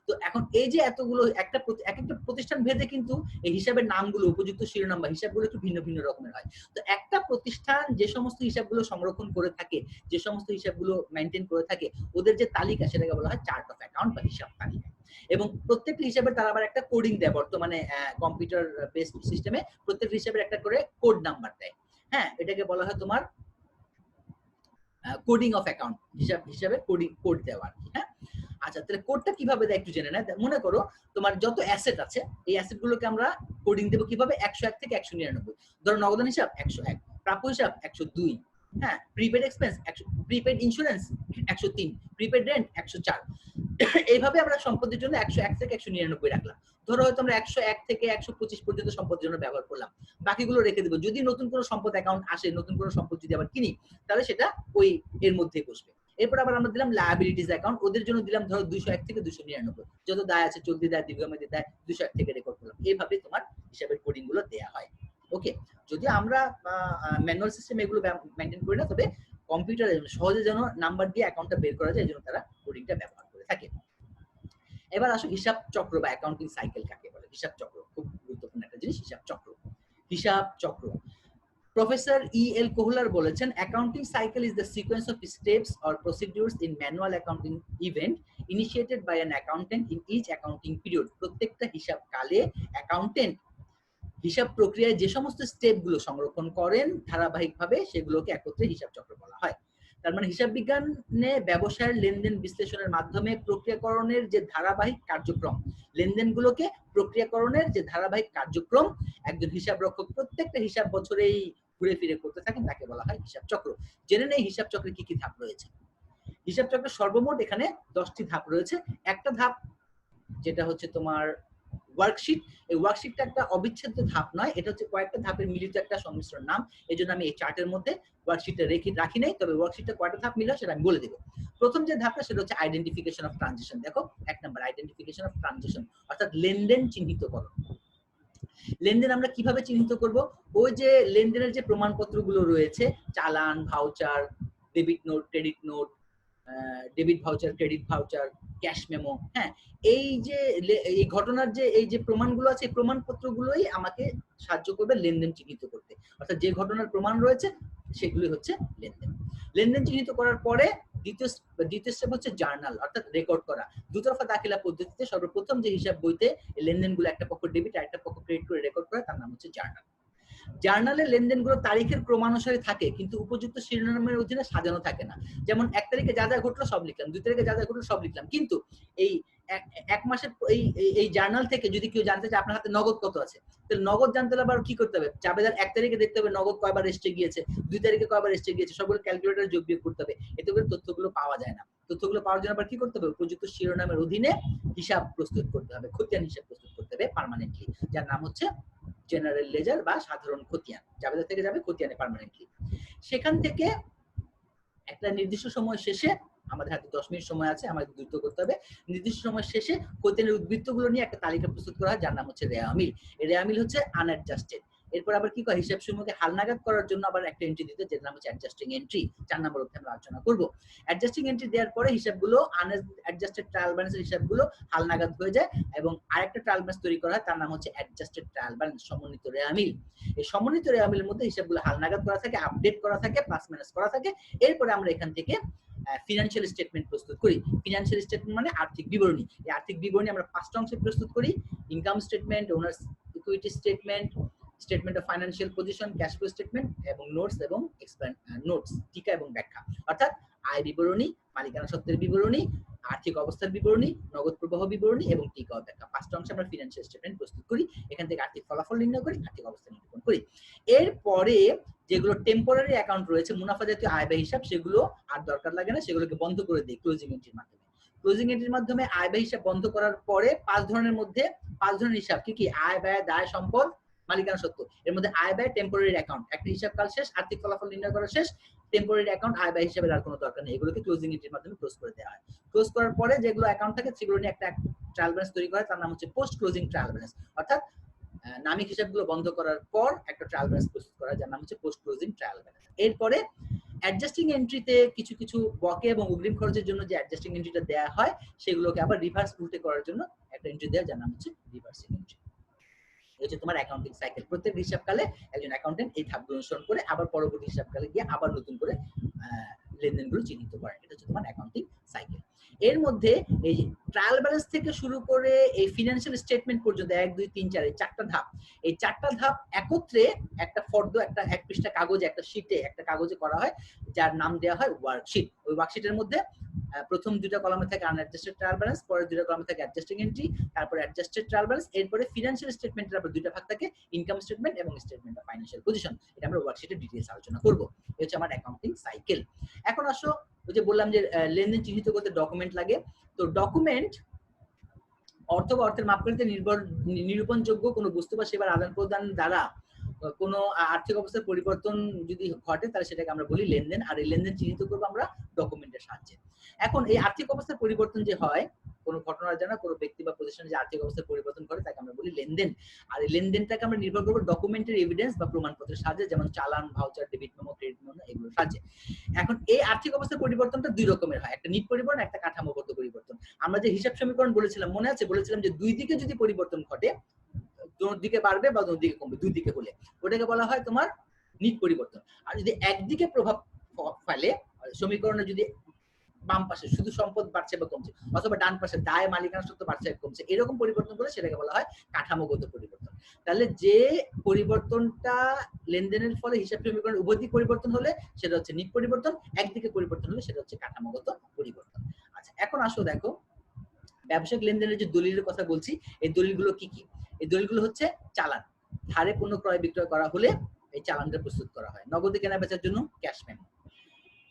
S1: তো এখন এই যে এতগুলো, এক একটা প্রতিষ্ঠান ভেদে কিন্তু এই হিসাবের নামগুলো, উপযুক্ত শিরোনাম বা হিসাবগুলো একটু ভিন্ন ভিন্ন রকমের হয়। তো একটা প্রতিষ্ঠান যে সমস্ত হিসাবগুলো সংরক্ষণ করে থাকে, যে সমস্ত হিসাবগুলো মেইনটেইন করে থাকে, ওদের যে তালিকা, সেটাকে বলা হয় চার্ট অফ অ্যাকাউন্ট বা হিসাব তালিকা। এবং প্রত্যেকটা হিসাবে তারা আবার একটা কোডিং দেয়। বর্তমানে কম্পিউটার বেসড সিস্টেমে প্রত্যেক হিসাবের একটা করে কোড নাম্বার দেয়। হ্যাঁ, এটাকে বলা হয় তোমার কোডিং অফ অ্যাকাউন্ট, হিসাবে কোড দেওয়া। হ্যাঁ, আচ্ছা, তাহলে কোডটা কিভাবে দেয় একটু জেনে নেয়। মনে করো তোমার যত অ্যাসেট আছে, এই অ্যাসেট গুলোকে আমরা কোডিং দেবো কিভাবে? 101 থেকে 199। ধরো নগদান হিসাব 101, প্রাপ্য হিসাব 102, হ্যাঁ, prepaid expense 100, prepaid insurance 103, prepaid rent 104। এইভাবে আমরা সম্পদের জন্য 101 থেকে 199 রাখলাম। ধরো হয়তো আমরা 101 থেকে 125 পর্যন্ত সম্পদের জন্য ব্যবহার করলাম, বাকিগুলো রেখে দেবো। যদি নতুন কোনো সম্পদ অ্যাকাউন্ট আসে, নতুন কোনো সম্পদ যদি আবার কিনি, তাহলে সেটা ওই এর মধ্যেই বসবে। এরপর আবার আমরা দিলাম লায়াবিলিটিস অ্যাকাউন্ট, ওদের জন্য দিলাম ধরো 201 থেকে 299, যত দায় আছে, চলতি দায়, দীর্ঘমেয়াদী দায়, 201 থেকে রেকর্ড করলাম। এইভাবে তোমার হিসাবের কোডিং গুলো দেয়া হয়। ওকে, যদি আমরা ম্যানুয়াল সিস্টেম এগুলো মেইনটেইন করি না, তবে কম্পিউটারে সহজে যেন নাম্বার দিয়ে অ্যাকাউন্টটা বের করা যায়, এই জন্য তারা কোডিংটা ব্যবহার করে থাকে। এবার আসো হিসাব চক্র বা অ্যাকাউন্টিং সাইকেল কাকে বলে। হিসাব চক্র খুব গুরুত্বপূর্ণ একটা জিনিস, হিসাব চক্র। হিসাব চক্র, প্রফেসর E.L. কোহলার বলেছেন, accounting cycle is the sequence of steps or procedures in manual accounting event initiated by an accountant in each accounting period. প্রত্যেকটা হিসাব কালে অ্যাকাউন্টেন্ট হিসাব প্রক্রিয়ায় যে সমস্ত স্টেপগুলো সংরক্ষণ করেন ধারাবাহিকভাবে, সেগুলোকে একত্রে হিসাব চক্র বলা হয়। তার মানে হিসাব বিজ্ঞানে ব্যবসায়ের লেনদেন বিশ্লেষণের মাধ্যমে প্রক্রিয়াকরণের যে ধারাবাহিক কার্যক্রম, লেনদেনগুলোকে প্রক্রিয়াকরণের যে ধারাবাহিক কার্যক্রম একজন হিসাব রক্ষক প্রত্যেকটা হিসাব বছরেই ঘুরে ফিরে করতে থাকেন, তাকে বলা হয় হিসাব চক্র। জেনে নেই হিসাব চক্রে কি কি ধাপ রয়েছে। হিসাব চক্রের সর্বমোট এখানে 10টি ধাপ রয়েছে। একটা ধাপ যেটা হচ্ছে তোমার ওয়ার্কশিট, এই ওয়ার্কশিটটা একটা অবিচ্ছেদ্য ধাপ নয়, এটা হচ্ছে কয়েকটা ধাপের মিলিত একটা সংমিশ্রণ নাম। এই জন্য আমি এই চার্টের মধ্যে ওয়ার্কশিটটা রাখি নাই, তবে ওয়ার্কশিটটা কয়টা ধাপ মিলে সেটা আমি বলে দেবো। প্রথম যে ধাপটা, সেটা হচ্ছে আইডেন্টিফিকেশন অফ ট্রানজাকশন। দেখো 1 নাম্বার, আইডেন্টিফিকেশন অফ ট্রানজাকশন, অর্থাৎ লেনদেন চিহ্নিতকরণ। লেনদেন আমরা কিভাবে চিহ্নিত করব? ওই যে লেনদেনের যে প্রমাণপত্রগুলো রয়েছে, চালান, voucher, debit note, credit note, debit voucher, credit voucher, cash memo. হ্যাঁ, এই যে এই ঘটনার যে এই যে প্রমাণগুলো আছে, এই প্রমাণপত্রগুলোই আমাকে সাহায্য করবে লেনদেন চিহ্নিত করতে। অর্থাৎ যে ঘটনার প্রমাণ রয়েছে সেগুলি হচ্ছে লেনদেন। লেনদেন চিহ্নিত করার পরে দ্বিতীয় স্টেপ হচ্ছে জার্নাল, অর্থাৎ রেকর্ড করা। দুতরফা দাখিলা পদ্ধতিতে সর্বপ্রথম যে হিসাব বইতে লেনদেনগুলো একটা পক্ষ ডেবিট আর একটা পক্ষ ক্রেডিট করে রেকর্ড করে, তার নাম হচ্ছে জার্নাল। জার্নালে লেনদেনগুলো তারিখের ক্রমানুসারে থাকে, কিন্তু উপযুক্ত শিরোনামের অধীনে সাজানো থাকে না। যেমন 1 তারিখে যা যা ঘটলো সব লিখলাম, 2 তারিখে যা যা ঘটলো সব লিখলাম, কিন্তু এই এক মাসের এই জার্নাল থেকে যদি কেউ জানতে চায় আপনার হাতে নগদ কত আছে, তাহলে নগদ জানতে হলে আবার কি করতে হবে? জাবেদার 1 তারিখে দেখতে হবে নগদ কয়বার এসে গিয়েছে, 2 তারিখে কয়বার এসে গিয়েছে, সবগুলো ক্যালকুলেটরে যোগ বিয়োগ করতে হবে। এতে করে তথ্যগুলো পাওয়া যায় না। তথ্যগুলো পাওয়ার জন্য আবার কি করতে হবে? উপযুক্ত শিরোনামের অধীনে হিসাব প্রস্তুত করতে হবে, খতিয়ান হিসাব প্রস্তুত করতে হবে পার্মানেন্টলি, যার নাম হচ্ছে জেনারেল লেজার বা সাধারণ খতিয়ান। জাবেদা থেকে যাবে খতিয়ানে পার্মানেন্টলি। সেখান থেকে একটা নির্দিষ্ট সময় শেষে, আমাদের হাতে 10 মিনিট সময় আছে, আমাদের দ্রুত করতে হবে। নির্দিষ্ট সময় শেষে খতিয়ানের উদ্বৃত্তগুলো নিয়ে একটা তালিকা প্রস্তুত করা হয়, যার নাম হচ্ছে রেয়ামিল। এই রেয়ামিল হচ্ছে আনঅ্যাডজাস্টেড। এরপর আবার কি করে? হিসাব সমূহকে হালনাগাদ করার জন্য আবার একটা এন্ট্রি দিতে, যেটার নাম হচ্ছে অ্যাডজাস্টিং এন্ট্রি। 4 নম্বর অধ্যায়ে আমরা আলোচনা করব। অ্যাডজাস্টিং এন্ট্রি দেওয়ার পরে হিসাবগুলো আনঅ্যাডজাস্টেড ট্রায়াল ব্যালেন্সের হিসাবগুলো হালনাগাদ হয়ে যায় এবং আরেকটা ট্রায়াল ব্যালেন্স তৈরি করা হয়, তার নাম হচ্ছে অ্যাডজাস্টেড ট্রায়াল ব্যালেন্স, সমন্বিত রেয়ামিল। এই সমন্বিত রেয়ামিলের মধ্যে হিসাবগুলো হালনাগাদ করা থাকে, আপডেট করা থাকে, প্লাস মাইনাস করা থাকে। এরপরে আমরা এখান থেকে ফিনান্সিয়াল স্টেটমেন্ট প্রস্তুত করি। ফিনান্সিয়াল স্টেটমেন্ট মানে আর্থিক বিবরণী। এই আর্থিক বিবরণী আমরা 5টা অংশে প্রস্তুত করি: income statement, owners equity statement, statement of financial position, cash flow statement এবং নোটস এবং নোটস, টিকা এবং ব্যাখ্যা। অর্থাৎ আয় বিবরণী, মালিকানা সত্ত্বের বিবরণী, আর্থিক অবস্থার বিবরণী, নগদ প্রবাহ বিবরণী এবং টিকা ও ব্যাখ্যা। 5টা অংশে আমরা ফিনান্সিয়াল স্টেটমেন্ট প্রস্তুত করি। এখান থেকে আর্থিক ফলাফল নির্ণয় করি, আর্থিক অবস্থা নিরূপণ করি। এরপরে যেগুলো টেম্পোরারি অ্যাকাউন্ট রয়েছে, মুনাফা জাতীয় আয় ব্যয় হিসাব, সেগুলো আর দরকার লাগে না, সেগুলোকে বন্ধ করে দিই ক্লোজিং এন্ট্রির মাধ্যমে। ক্লোজিং এন্ট্রির মাধ্যমে আয় ব্যয় হিসাব বন্ধ করার পরে 5 ধরনের হিসাব কি কি? আয়, ব্যয়, দায়, সম্পদ, মালিকানা সত্ত্ব। এর মধ্যে আয় ব্যয় টেম্পোরারি অ্যাকাউন্ট, একটা হিসাব কাল শেষ, আর্থিক ফলাফল নির্ণয় করা শেষ, টেম্পোরারি অ্যাকাউন্ট আয় ব্যয় হিসাবের আর কোনো দরকার নেই। এগুলোকে ক্লোজিং এন্ট্রির মাধ্যমে ক্লোজ করে দেওয়া হয়। ক্লোজ করার পরে যেগুলো অ্যাকাউন্ট থাকে সেগুলো নিয়ে একটা ট্রায়াল ব্যালেন্স তৈরি করা হয়, তার নাম হচ্ছে পোস্ট ক্লোজিং ট্রায়াল ব্যালেন্স। অর্থাৎ নামিক হিসাবগুলো বন্ধ করার পর একটা ট্রায়াল ব্যালেন্স প্রস্তুত করা হয়, যার নাম হচ্ছে পোস্ট ক্লোজিং ট্রায়াল ব্যালেন্স। এরপরে অ্যাডজাস্টিং এন্ট্রিতে কিছু বকে এবং অগ্রিম খরচের জন্য যে অ্যাডজাস্টিং এন্ট্রিটা দেওয়া হয়, সেগুলোকে আবার রিভার্স উল্টে করার জন্য একটা এন্ট্রি দেওয়া, যার নাম হচ্ছে রিভার্সিং এন্ট্রি। এই হচ্ছে তোমার অ্যাকাউন্টিং সাইকেল। প্রত্যেক হিসাবকালে একজন অ্যাকাউন্টেন্ট এই ধাপগুলো অনুসরণ করে আবার পরবর্তী হিসাবকালে গিয়ে আবার নতুন করে লেনদেনগুলো চিহ্নিত করেন। এটা হচ্ছে তোমার অ্যাকাউন্টিং সাইকেল। এর মধ্যে এই ট্রায়াল ব্যালেন্স থেকে শুরু করে এই ফিনান্সিয়াল স্টেটমেন্ট পর্যন্ত 1, 2, 3, 4 এই 4টা ধাপ, এই 4টা ধাপ একত্রে একটা ফর্দ, একটা 1 পৃষ্ঠা কাগজে, একটা শীটে, একটা কাগজে করা হয়, যার নাম দেওয়া হয় ওয়ার্কশিট। ওই ওয়ার্কশিটের মধ্যে প্রথম 2টা কলামে থাকে আনঅ্যাডজাস্টেড ট্রায়াল ব্যালেন্স, পরের 2টা কলামে থাকে অ্যাডজাস্টিং এন্ট্রি, তারপরে অ্যাডজাস্টেড ট্রায়াল ব্যালেন্স, এরপরে ফিনান্সিয়াল স্টেটমেন্টের আবার 2টা ভাগ থাকে, ইনকাম স্টেটমেন্ট এবং স্টেটমেন্ট অফ ফাইন্যান্সিয়াল পজিশন। এটা আমরা ওয়ার্কশিটে ডিটেইলস আলোচনা করব। এই হচ্ছে আমার অ্যাকাউন্টিং সাইকেল। এখন আসো, ওই যে বললাম যে লেনদেন চিহ্নিত করতে ডকুমেন্ট লাগে। তো ডকুমেন্ট অর্থ বা অর্থের মাপকাঠিতে নিরূপণযোগ্য কোনো বস্তু বা সেবার আদান প্রদান দ্বারা কোনো আর্থিক অবস্থার পরিবর্তন যদি ঘটে, তাহলে সেটাকে আমরা বলি লেনদেন। আর এই লেনদেন চিহ্নিত করবো আমরা ডকুমেন্টের সাহায্যে। এখন এই আর্থিক অবস্থার পরিবর্তন যে হয়, কোনো ঘটনার জন্য কোনো ব্যক্তি বা প্রতিষ্ঠানের যে আর্থিক অবস্থার পরিবর্তন করে, তাকে আমরা বলি লেনদেন। আর এই লেনদেনটাকে আমরা নির্ভর করবো ডকুমেন্টের এভিডেন্স বা প্রমাণপত্রের সাহায্যে, যেমন চালান, voucher, debit memo, credit memo, এগুলোর সাহায্যে। এখন এই আর্থিক অবস্থার পরিবর্তনটা 2 রকমের হয়, একটা নিট পরিবর্তন, একটা কাঠামোগত পরিবর্তন। আমরা যে হিসাব সমীকরণ বলেছিলাম, মনে আছে? বলেছিলাম যে 2 দিকে যদি পরিবর্তন ঘটে, দোনো দিকে বাড়বে বা দোনো দিকে কমবে, 2 দিকে হলে ওটাকে বলা হয় তোমার নিট পরিবর্তন। আর যদি একদিকে প্রভাব ফেলে, সমীকরণে যদি বাম পাশে শুধু সম্পদ বাড়ছে বা কমছে, অথবা ডান পাশে দায়, মালিকানা সত্ত্ব বাড়ছে বা কমছে, এরকম পরিবর্তন করে সেটাকে বলা হয় কাঠামোগত পরিবর্তন। তাহলে যে পরিবর্তনটা লেনদেনের ফলে হিসাব সমীকরণের উভয় দিক পরিবর্তন হলে সেটা হচ্ছে নিট পরিবর্তন, একদিকে পরিবর্তন হলে সেটা হচ্ছে কাঠামোগত পরিবর্তন। আচ্ছা, এখন আসো দেখো ব্যবসায়িক লেনদেনের যে দলিলের কথা বলছি, এই দলিলগুলো কি কি? এই দলিলগুলো হচ্ছে চালান। ধারে পণ্য ক্রয় বিক্রয় করা হলে এই চালানটা প্রস্তুত করা হয়। নগদে কেনা বেচার জন্য ক্যাশ মেমো।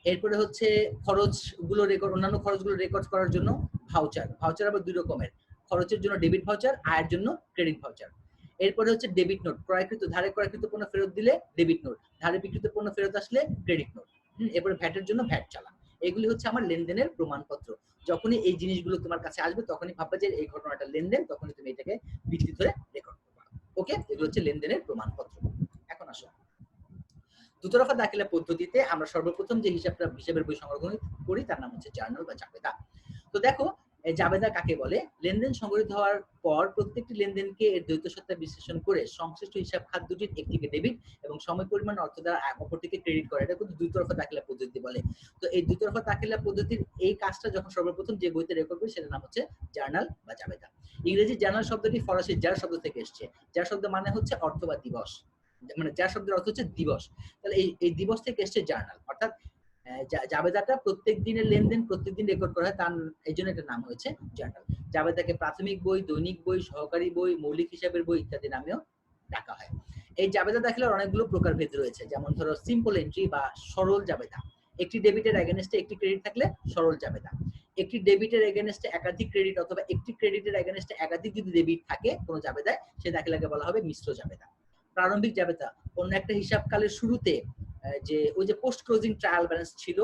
S1: এরপরে হচ্ছে খরচগুলো রেকর্ড, অন্যান্য খরচগুলো রেকর্ড করার জন্য ভাউচার। ভাউচার আবার 2 রকমের, খরচের জন্য ডেবিট ভাউচার, আয়ের জন্য ক্রেডিট ভাউচার। এরপরে হচ্ছে ডেবিট নোট, ধারে ক্রয়কৃত পণ্য ফেরত দিলে ডেবিট নোট, ধারে বিক্রিত পণ্য ফেরত আসলে ক্রেডিট নোট। এরপরে ভ্যাটের জন্য ভ্যাট চালান। এগুলি হচ্ছে আমার লেনদেনের প্রমাণপত্র। যখনই এই জিনিসগুলো তোমার কাছে আসবে, তখনই ভাববে যে এই ঘটনাটা লেনদেন, তখনই তুমি এটাকে ভিত্তি ধরে রেকর্ড করবে। ওকে, এগুলো হচ্ছে লেনদেনের প্রমাণপত্র। এখন আসো, দুতরফা দাখিলা পদ্ধতিতে আমরা সর্বপ্রথম যে হিসাবের বই সংরক্ষণ করি তার নাম হচ্ছে জার্নাল বা জাবেদা। তো দেখো জাবেদা কাকে বলে? লেনদেন সংগঠিত হওয়ার পর প্রত্যেকটি লেনদেনকে এর দ্বৈত সত্তা বিশ্লেষণ করে সংশ্লিষ্ট হিসাব খাত দুটির একটিকে ডেবিট এবং সময় পরিমাণ অর্থ দ্বারা অপরটিকে ক্রেডিট করে। এটা কিন্তু দুইতরফা দাখিলা পদ্ধতি বলে। তো এই দুইতরফা দাখিলা পদ্ধতির এই কাজটা যখন সর্বপ্রথম যে বইতে রেকর্ড করি সেটার নাম হচ্ছে জার্নাল বা জাবেদা। ইংরেজি জার্নাল শব্দটি ফরাসি জার শব্দ থেকে এসেছে। জার শব্দ মানে হচ্ছে অর্থ বা দিবস, মানে জার শব্দের অর্থ হচ্ছে দিবস। তাহলে এই দিবস থেকে এসেছে জার্নাল, অর্থাৎ জাবেদাটা প্রত্যেক দিনের লেনদেন প্রত্যেকদিন রেকর্ড করা হয়, তার এই জন্য এটার নাম হয়েছে জার্নাল। জাবেদাকে প্রাথমিক বই, দৈনিক বই, সহকারী বই, মৌলিক হিসাবের বই ইত্যাদি নামেও ডাকা হয়। এই জাবেদা দাখিলার অনেকগুলো প্রকারভেদ রয়েছে, যেমন ধরো সিম্পল এন্ট্রি বা সরল জাবেদা। একটি ডেবিটের এগেইনস্টে একটি ক্রেডিট থাকলে সরল জাবেদা। একটি ডেবিটের এগেইনস্টে একাধিক ক্রেডিট অথবা একটি ক্রেডিটের এগেইনস্টে একাধিক যদি ডেবিট থাকে কোনো জাবেদায়, সেই দাখিলাকে বলা হবে মিশ্র জাবেদা। প্রারম্ভিক জাবেদা অন্য একটা হিসাবকালের শুরুতে যে ওই যে পোস্ট ক্লোজিং ট্রায়াল ব্যালেন্স ছিল,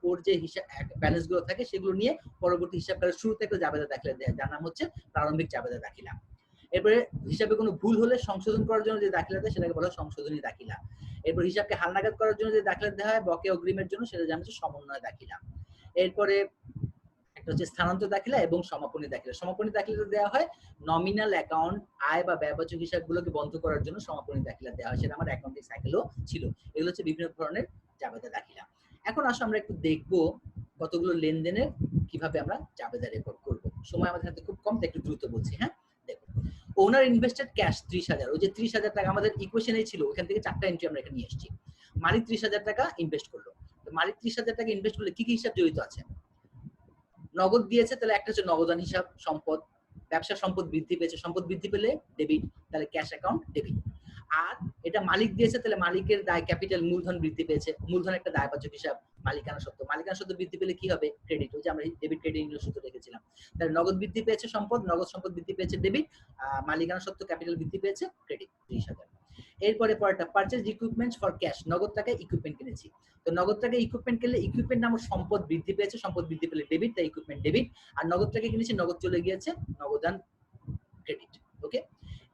S1: ওর যে হিসাব ব্যালেন্স গুলো থাকে সেগুলো নিয়ে পরবর্তী হিসাবকালের শুরুতে একটা জাবেদা দাখিলা দেয়, যার নাম হচ্ছে প্রারম্ভিক জাবেদা দাখিলা। এরপরে হিসাবে কোনো ভুল হলে সংশোধন করার জন্য যে দাখিলা দেয় সেটাকে বলা হয় সংশোধনী দাখিলা। এরপর হিসাবকে হালনাগাদ করার জন্য যে দাখিলা দেওয়া হয় বকেয়া অগ্রিমের জন্য, সেটা জানা হচ্ছে সমন্বয় দাখিলা। এরপরে একটা হচ্ছে স্থানান্তর দাখিলা এবং সমাপনী দাখিলা। সমাপনী দাখিলা দেওয়া হয় নমিনাল অ্যাকাউন্ট, আয় বা ব্যয়বাচক হিসাবগুলোকে বন্ধ করার জন্য সমাপনী দাখিলা দেওয়া হয়, সেটা আমার অ্যাকাউন্টিং সাইকেলও ছিল। এগুলো হচ্ছে বিভিন্ন ধরনের জাবেদা দাখিলা। এখন আসো আমরা একটু দেখবো কতগুলো লেনদেনের কিভাবে আমরা জাবেদা রেকর্ড করব। সময় আমাদের হাতে খুব কম, তাই একটু দ্রুত বলছি। হ্যাঁ, দেখো, ওনার ইনভেস্টেড ক্যাশ 30,000, ওই যে 30,000 টাকা আমাদের ইকুয়েশনেই ছিল, ওখান থেকে 4টা এন্ট্রি আমরা এখানে নিয়ে এসেছি। মালিক 30,000 টাকা ইনভেস্ট করলো। তো মালিক 30,000 টাকা ইনভেস্ট করলে কি কি হিসাব জড়িত আছে? নগদ দিয়েছে, তাহলে একটা হচ্ছে নগদান হিসাব, সম্পদ, ব্যবসা সম্পদ বৃদ্ধি পেয়েছে, সম্পদ বৃদ্ধি পেলে ডেবিট, তাহলে ক্যাশ অ্যাকাউন্ট ডেবিট। আর এটা মালিক দিয়েছে, তাহলে মালিকের দায় ক্যাপিটাল, মূলধন বৃদ্ধি পেয়েছে, মূলধন একটা দায়বাচক হিসাব, মালিকানা সত্ত্ব, মালিকানা সত্ত্ব বৃদ্ধি পেলে কি হবে? ক্রেডিট। ওই যে আমরা ডেবিট ক্রেডিট সূত্র রেখেছিলাম। তাহলে নগদ বৃদ্ধি পেয়েছে সম্পদ, নগদ সম্পদ বৃদ্ধি পেয়েছে ডেবিট, মালিকানা সত্ত্ব ক্যাপিটাল বৃদ্ধি পেয়েছে ক্রেডিট 30,000। এরপরে পরেরটা পারচেজ ইকুইপমেন্টস ফর ক্যাশ, নগদ টাকায় ইকুইপমেন্ট কিনেছি। তো নগদ টাকায় ইকুইপমেন্ট কিনলে ইকুইপমেন্ট নামক সম্পদ বৃদ্ধি পেয়েছে, সম্পদ বৃদ্ধি পেলে ডেবিট, তাই ইকুইপমেন্ট ডেবিট। আর নগদ টাকা কিনেছি, নগদ চলে গিয়েছে, নগদান ক্রেডিট। ওকে,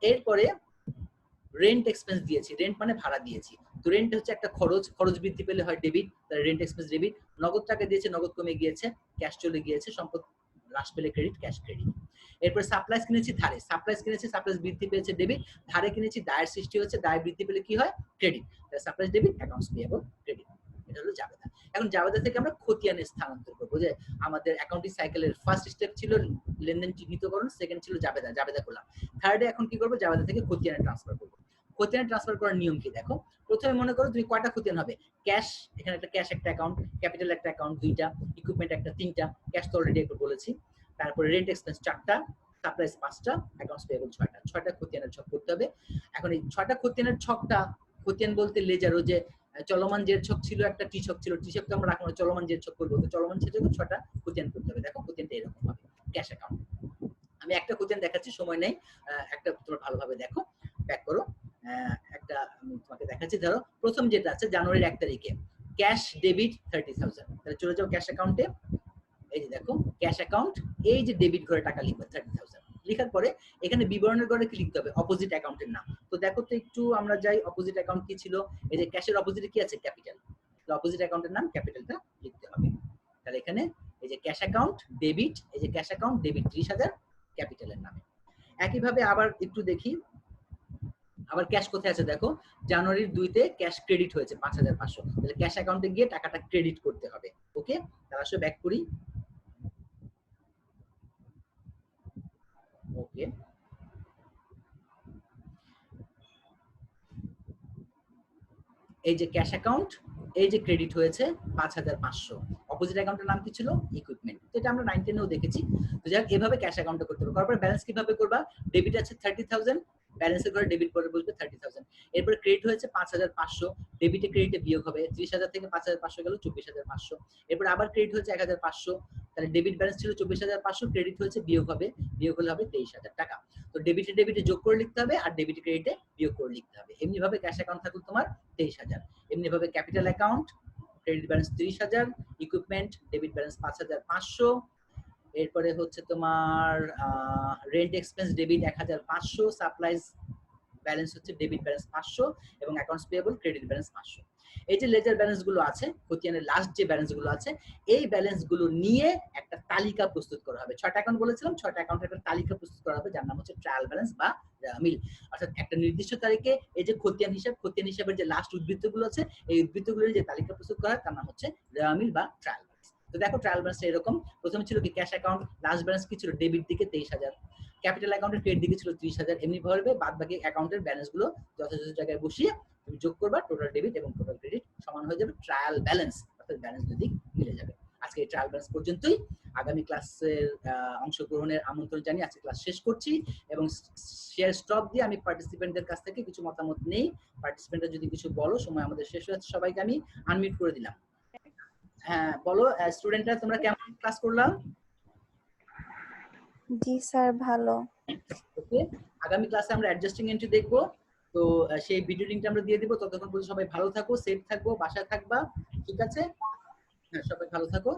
S1: এরপরে রেন্ট এক্সপেন্স দিয়েছি, রেন্ট মানে ভাড়া দিয়েছি। তো রেন্ট হচ্ছে একটা খরচ, খরচ বৃদ্ধি পেলে হয় ডেবিট, তাহলে রেন্ট এক্সপেন্স ডেবিট। নগদ টাকা দিয়েছে, নগদ কমে গিয়েছে, ক্যাশ চলে গিয়েছে, সম্পদ হ্রাস পেলে ক্রেডিট, ক্যাশ ক্রেডিট। এরপর সাপ্লাইজ কিনেছি ধারে, সাপ্লাইজ কিনেছি, সাপ্লাইজ বৃদ্ধি পেয়েছে ডেবিট, ধারে কিনেছি, দায়ের সৃষ্টি হচ্ছে, দায় বৃদ্ধি পেলে কি হয়? ক্রেডিট। তাহলে supplies debit, accounts payable credit. এটা হলো জাবেদা। এখন জাবেদা থেকে আমরা খতিয়ানে স্থানান্তর করবো। যে আমাদের অ্যাকাউন্টিং সাইকেলের ফার্স্ট স্টেপ ছিল লেনদেন চিহ্নিতকরণ, সেকেন্ড ছিল জাবেদা, জাবেদা করলাম। থার্ডে এখন কি করবো? জাবেদা থেকে খতিয়ানে ট্রান্সফার করবো। খতিয়ানে ট্রান্সফার করার নিয়ম কি দেখো। প্রথমে মনে করো তুমি কয়টা খতিয়ান হবে? ক্যাশ, এখানে একটা ক্যাশ একটা অ্যাকাউন্ট, ক্যাপিটাল একটা অ্যাকাউন্ট 2টা, ইকুইপমেন্ট একটা 3টা, ক্যাশ তো অলরেডি একটু বলেছি। তারপরে রেন্ট এক্সপেন্স 4টা, সাপ্লাইজ 5টা, অ্যাকাউন্টস পেয়েবল 6টা। 6টা খতিয়ানের ছক করতে হবে। এখন এই 6টা খতিয়ানের ছকটা, খতিয়ান বলতে লেজার, ওই যে চলমান জের ছক ছিল, একটা টি ছক ছিল, টি ছককে আমরা রাখবো, চলমান জের ছক করবো। তো চলমান জের ছক 6টা খতিয়ান করতে হবে। দেখো খতিয়ানটা এরকম হবে ক্যাশ অ্যাকাউন্ট। আমি একটা খতিয়ান দেখাচ্ছি, সময় নেই, একটা তোমরা ভালোভাবে দেখো, প্যাক করো। একটা আমি তোমাকে দেখাচ্ছি। ধরো প্রথম যেটা আছে জানুয়ারির 1 তারিখে ক্যাশ ডেবিট 30,000, তাহলে চলে যাও ক্যাশ অ্যাকাউন্টে। এই যে দেখো ক্যাশ অ্যাকাউন্ট, এই যে ডেবিট ঘরে টাকা লিখবে 30,000। লিখার পরে এখানে বিবরণের ঘরে কি লিখতে হবে? অপোজিট অ্যাকাউন্টের নাম। তো দেখো তো একটু আমরা যাই, অপোজিট অ্যাকাউন্ট কি ছিল? এই যে ক্যাশের অপোজিটে কি আছে? ক্যাপিটাল। তাহলে অপোজিট অ্যাকাউন্টের নাম ক্যাপিটালটা লিখতে হবে। তাহলে এখানে এই যে ক্যাশ অ্যাকাউন্ট ডেবিট, এই যে ক্যাশ অ্যাকাউন্ট ডেবিট 30,000 ক্যাপিটালের নামে। একইভাবে আবার একটু দেখি, আবার ক্যাশ কোথায় আছে দেখো, জানুয়ারির 2-তে ক্যাশ ক্রেডিট হয়েছে 5,500, তাহলে ক্যাশ অ্যাকাউন্টে গিয়ে টাকাটা ক্রেডিট করতে হবে। ওকে, তাহলে আসলে ব্যাক করি। ওকে, এই যে ক্যাশ অ্যাকাউন্ট, এই যে ক্রেডিট হয়েছে 5,500, অপোজিট অ্যাকাউন্টের নাম কি ছিল? ইকুইপমেন্ট। তো এটা আমরা 9-10-এও দেখেছি। তো যাক, এভাবে ক্যাশ অ্যাকাউন্টটা করতে হবে। তারপর ব্যালেন্স কিভাবে করবা? ডেবিট আছে 30,000, ব্যালেন্সের ঘরে ডেবিট পরে বসবে 30,000। এরপরে ক্রেডিট হয়েছে 5,500, ডেবিটে ক্রেডিটে বিয়োগ হবে, 30,000 থেকে 5,500 গেল 24,500। এরপর আবার ক্রেডিট হয়েছে 1,500, তাহলে ডেবিট ব্যালেন্স ছিল 24,500, ক্রেডিট হয়েছে, বিয়োগ হবে, বিয়োগ হলে হবে 23,000 টাকা। তো ডেবিটে ডেবিটে যোগ করে লিখতে হবে, আর ডেবিটে ক্রেডিটে বিয়োগ করে লিখতে হবে। এমনি ভাবে ক্যাশ অ্যাকাউন্ট থাকলো তোমার 23,000। এমনি ভাবে capital account, credit balance 30,000, equipment debit balance 5,500, এরপরে হচ্ছে তোমার rent expense debit 1,500, supplies balance হচ্ছে ডেবিট ব্যালেন্স 500, এবং অ্যাকাউন্টস পেয়েবল ক্রেডিট ব্যালেন্স 500। এই যে লেজার ব্যালেন্স গুলো আছে, খতিয়ানের লাস্ট যে ব্যালেন্স গুলো আছে, এই ব্যালেন্স গুলো নিয়ে একটা তালিকা প্রস্তুত করা হবে। 6টা অ্যাকাউন্ট বলেছিলাম, 6টা অ্যাকাউন্টের একটা তালিকা প্রস্তুত করা হবে যার নাম হচ্ছে ট্রায়াল ব্যালেন্স বা মিল। অর্থাৎ একটা নির্দিষ্ট তারিখে এই যে খতিয়ান হিসাবের যে লাস্ট উদ্বৃত্তগুলো আছে, এই উদ্বৃত্তগুলোর যে তালিকা প্রস্তুত করা হয় তার নাম হচ্ছে মিল বা ট্রায়াল ব্যালেন্স। তো দেখো ট্রায়াল ব্যালেন্সটা এরকম, প্রথমে ছিল কি ক্যাশ অ্যাকাউন্ট, লাস্ট ব্যালেন্স কি ছিল ডেবিট দিকে 23,000, ক্যাপিটাল অ্যাকাউন্টের ক্রেডিট দিকে ছিল 30,000, এমনি ভাবে বাদ বাকি অ্যাকাউন্টের ব্যালেন্স গুলো যথাযথ জায়গায় বসিয়ে তুমি যোগ করবা, টোটাল ডেবিট এবং টোটাল ক্রেডিট সমান হয়ে যাবে ট্রায়াল ব্যালেন্স, অর্থাৎ ব্যালেন্স দুদিক মিলে যাবে। আজকে এই ট্রায়াল ব্যালেন্স পর্যন্তই। আগামী ক্লাসের অংশগ্রহণের আমন্ত্রণ জানিয়ে আজকে ক্লাস শেষ করছি এবং শেয়ার স্টপ দিয়ে আমি পার্টিসিপেন্টদের কাছ থেকে কিছু মতামত নেই। পার্টিসিপেন্টরা যদি কিছু বলো, সময় আমাদের শেষ হয়ে যাচ্ছে, সবাইকে আমি আনমিউট করে দিলাম। হ্যাঁ বলো স্টুডেন্টরা, তোমরা কেমন ক্লাস করলাম?
S2: জি স্যার ভালো।
S1: ওকে, আগামী ক্লাসে আমরা অ্যাডজাস্টিং এন্ট্রি দেখবো। তো সেই ভিডিও লিংকটা আমরা দিয়ে দিব। ততক্ষণ পর্যন্ত সবাই ভালো থাকো, সেফ থাকবো, বাসায় থাকবা, ঠিক আছে? হ্যাঁ, সবাই ভালো থাকো।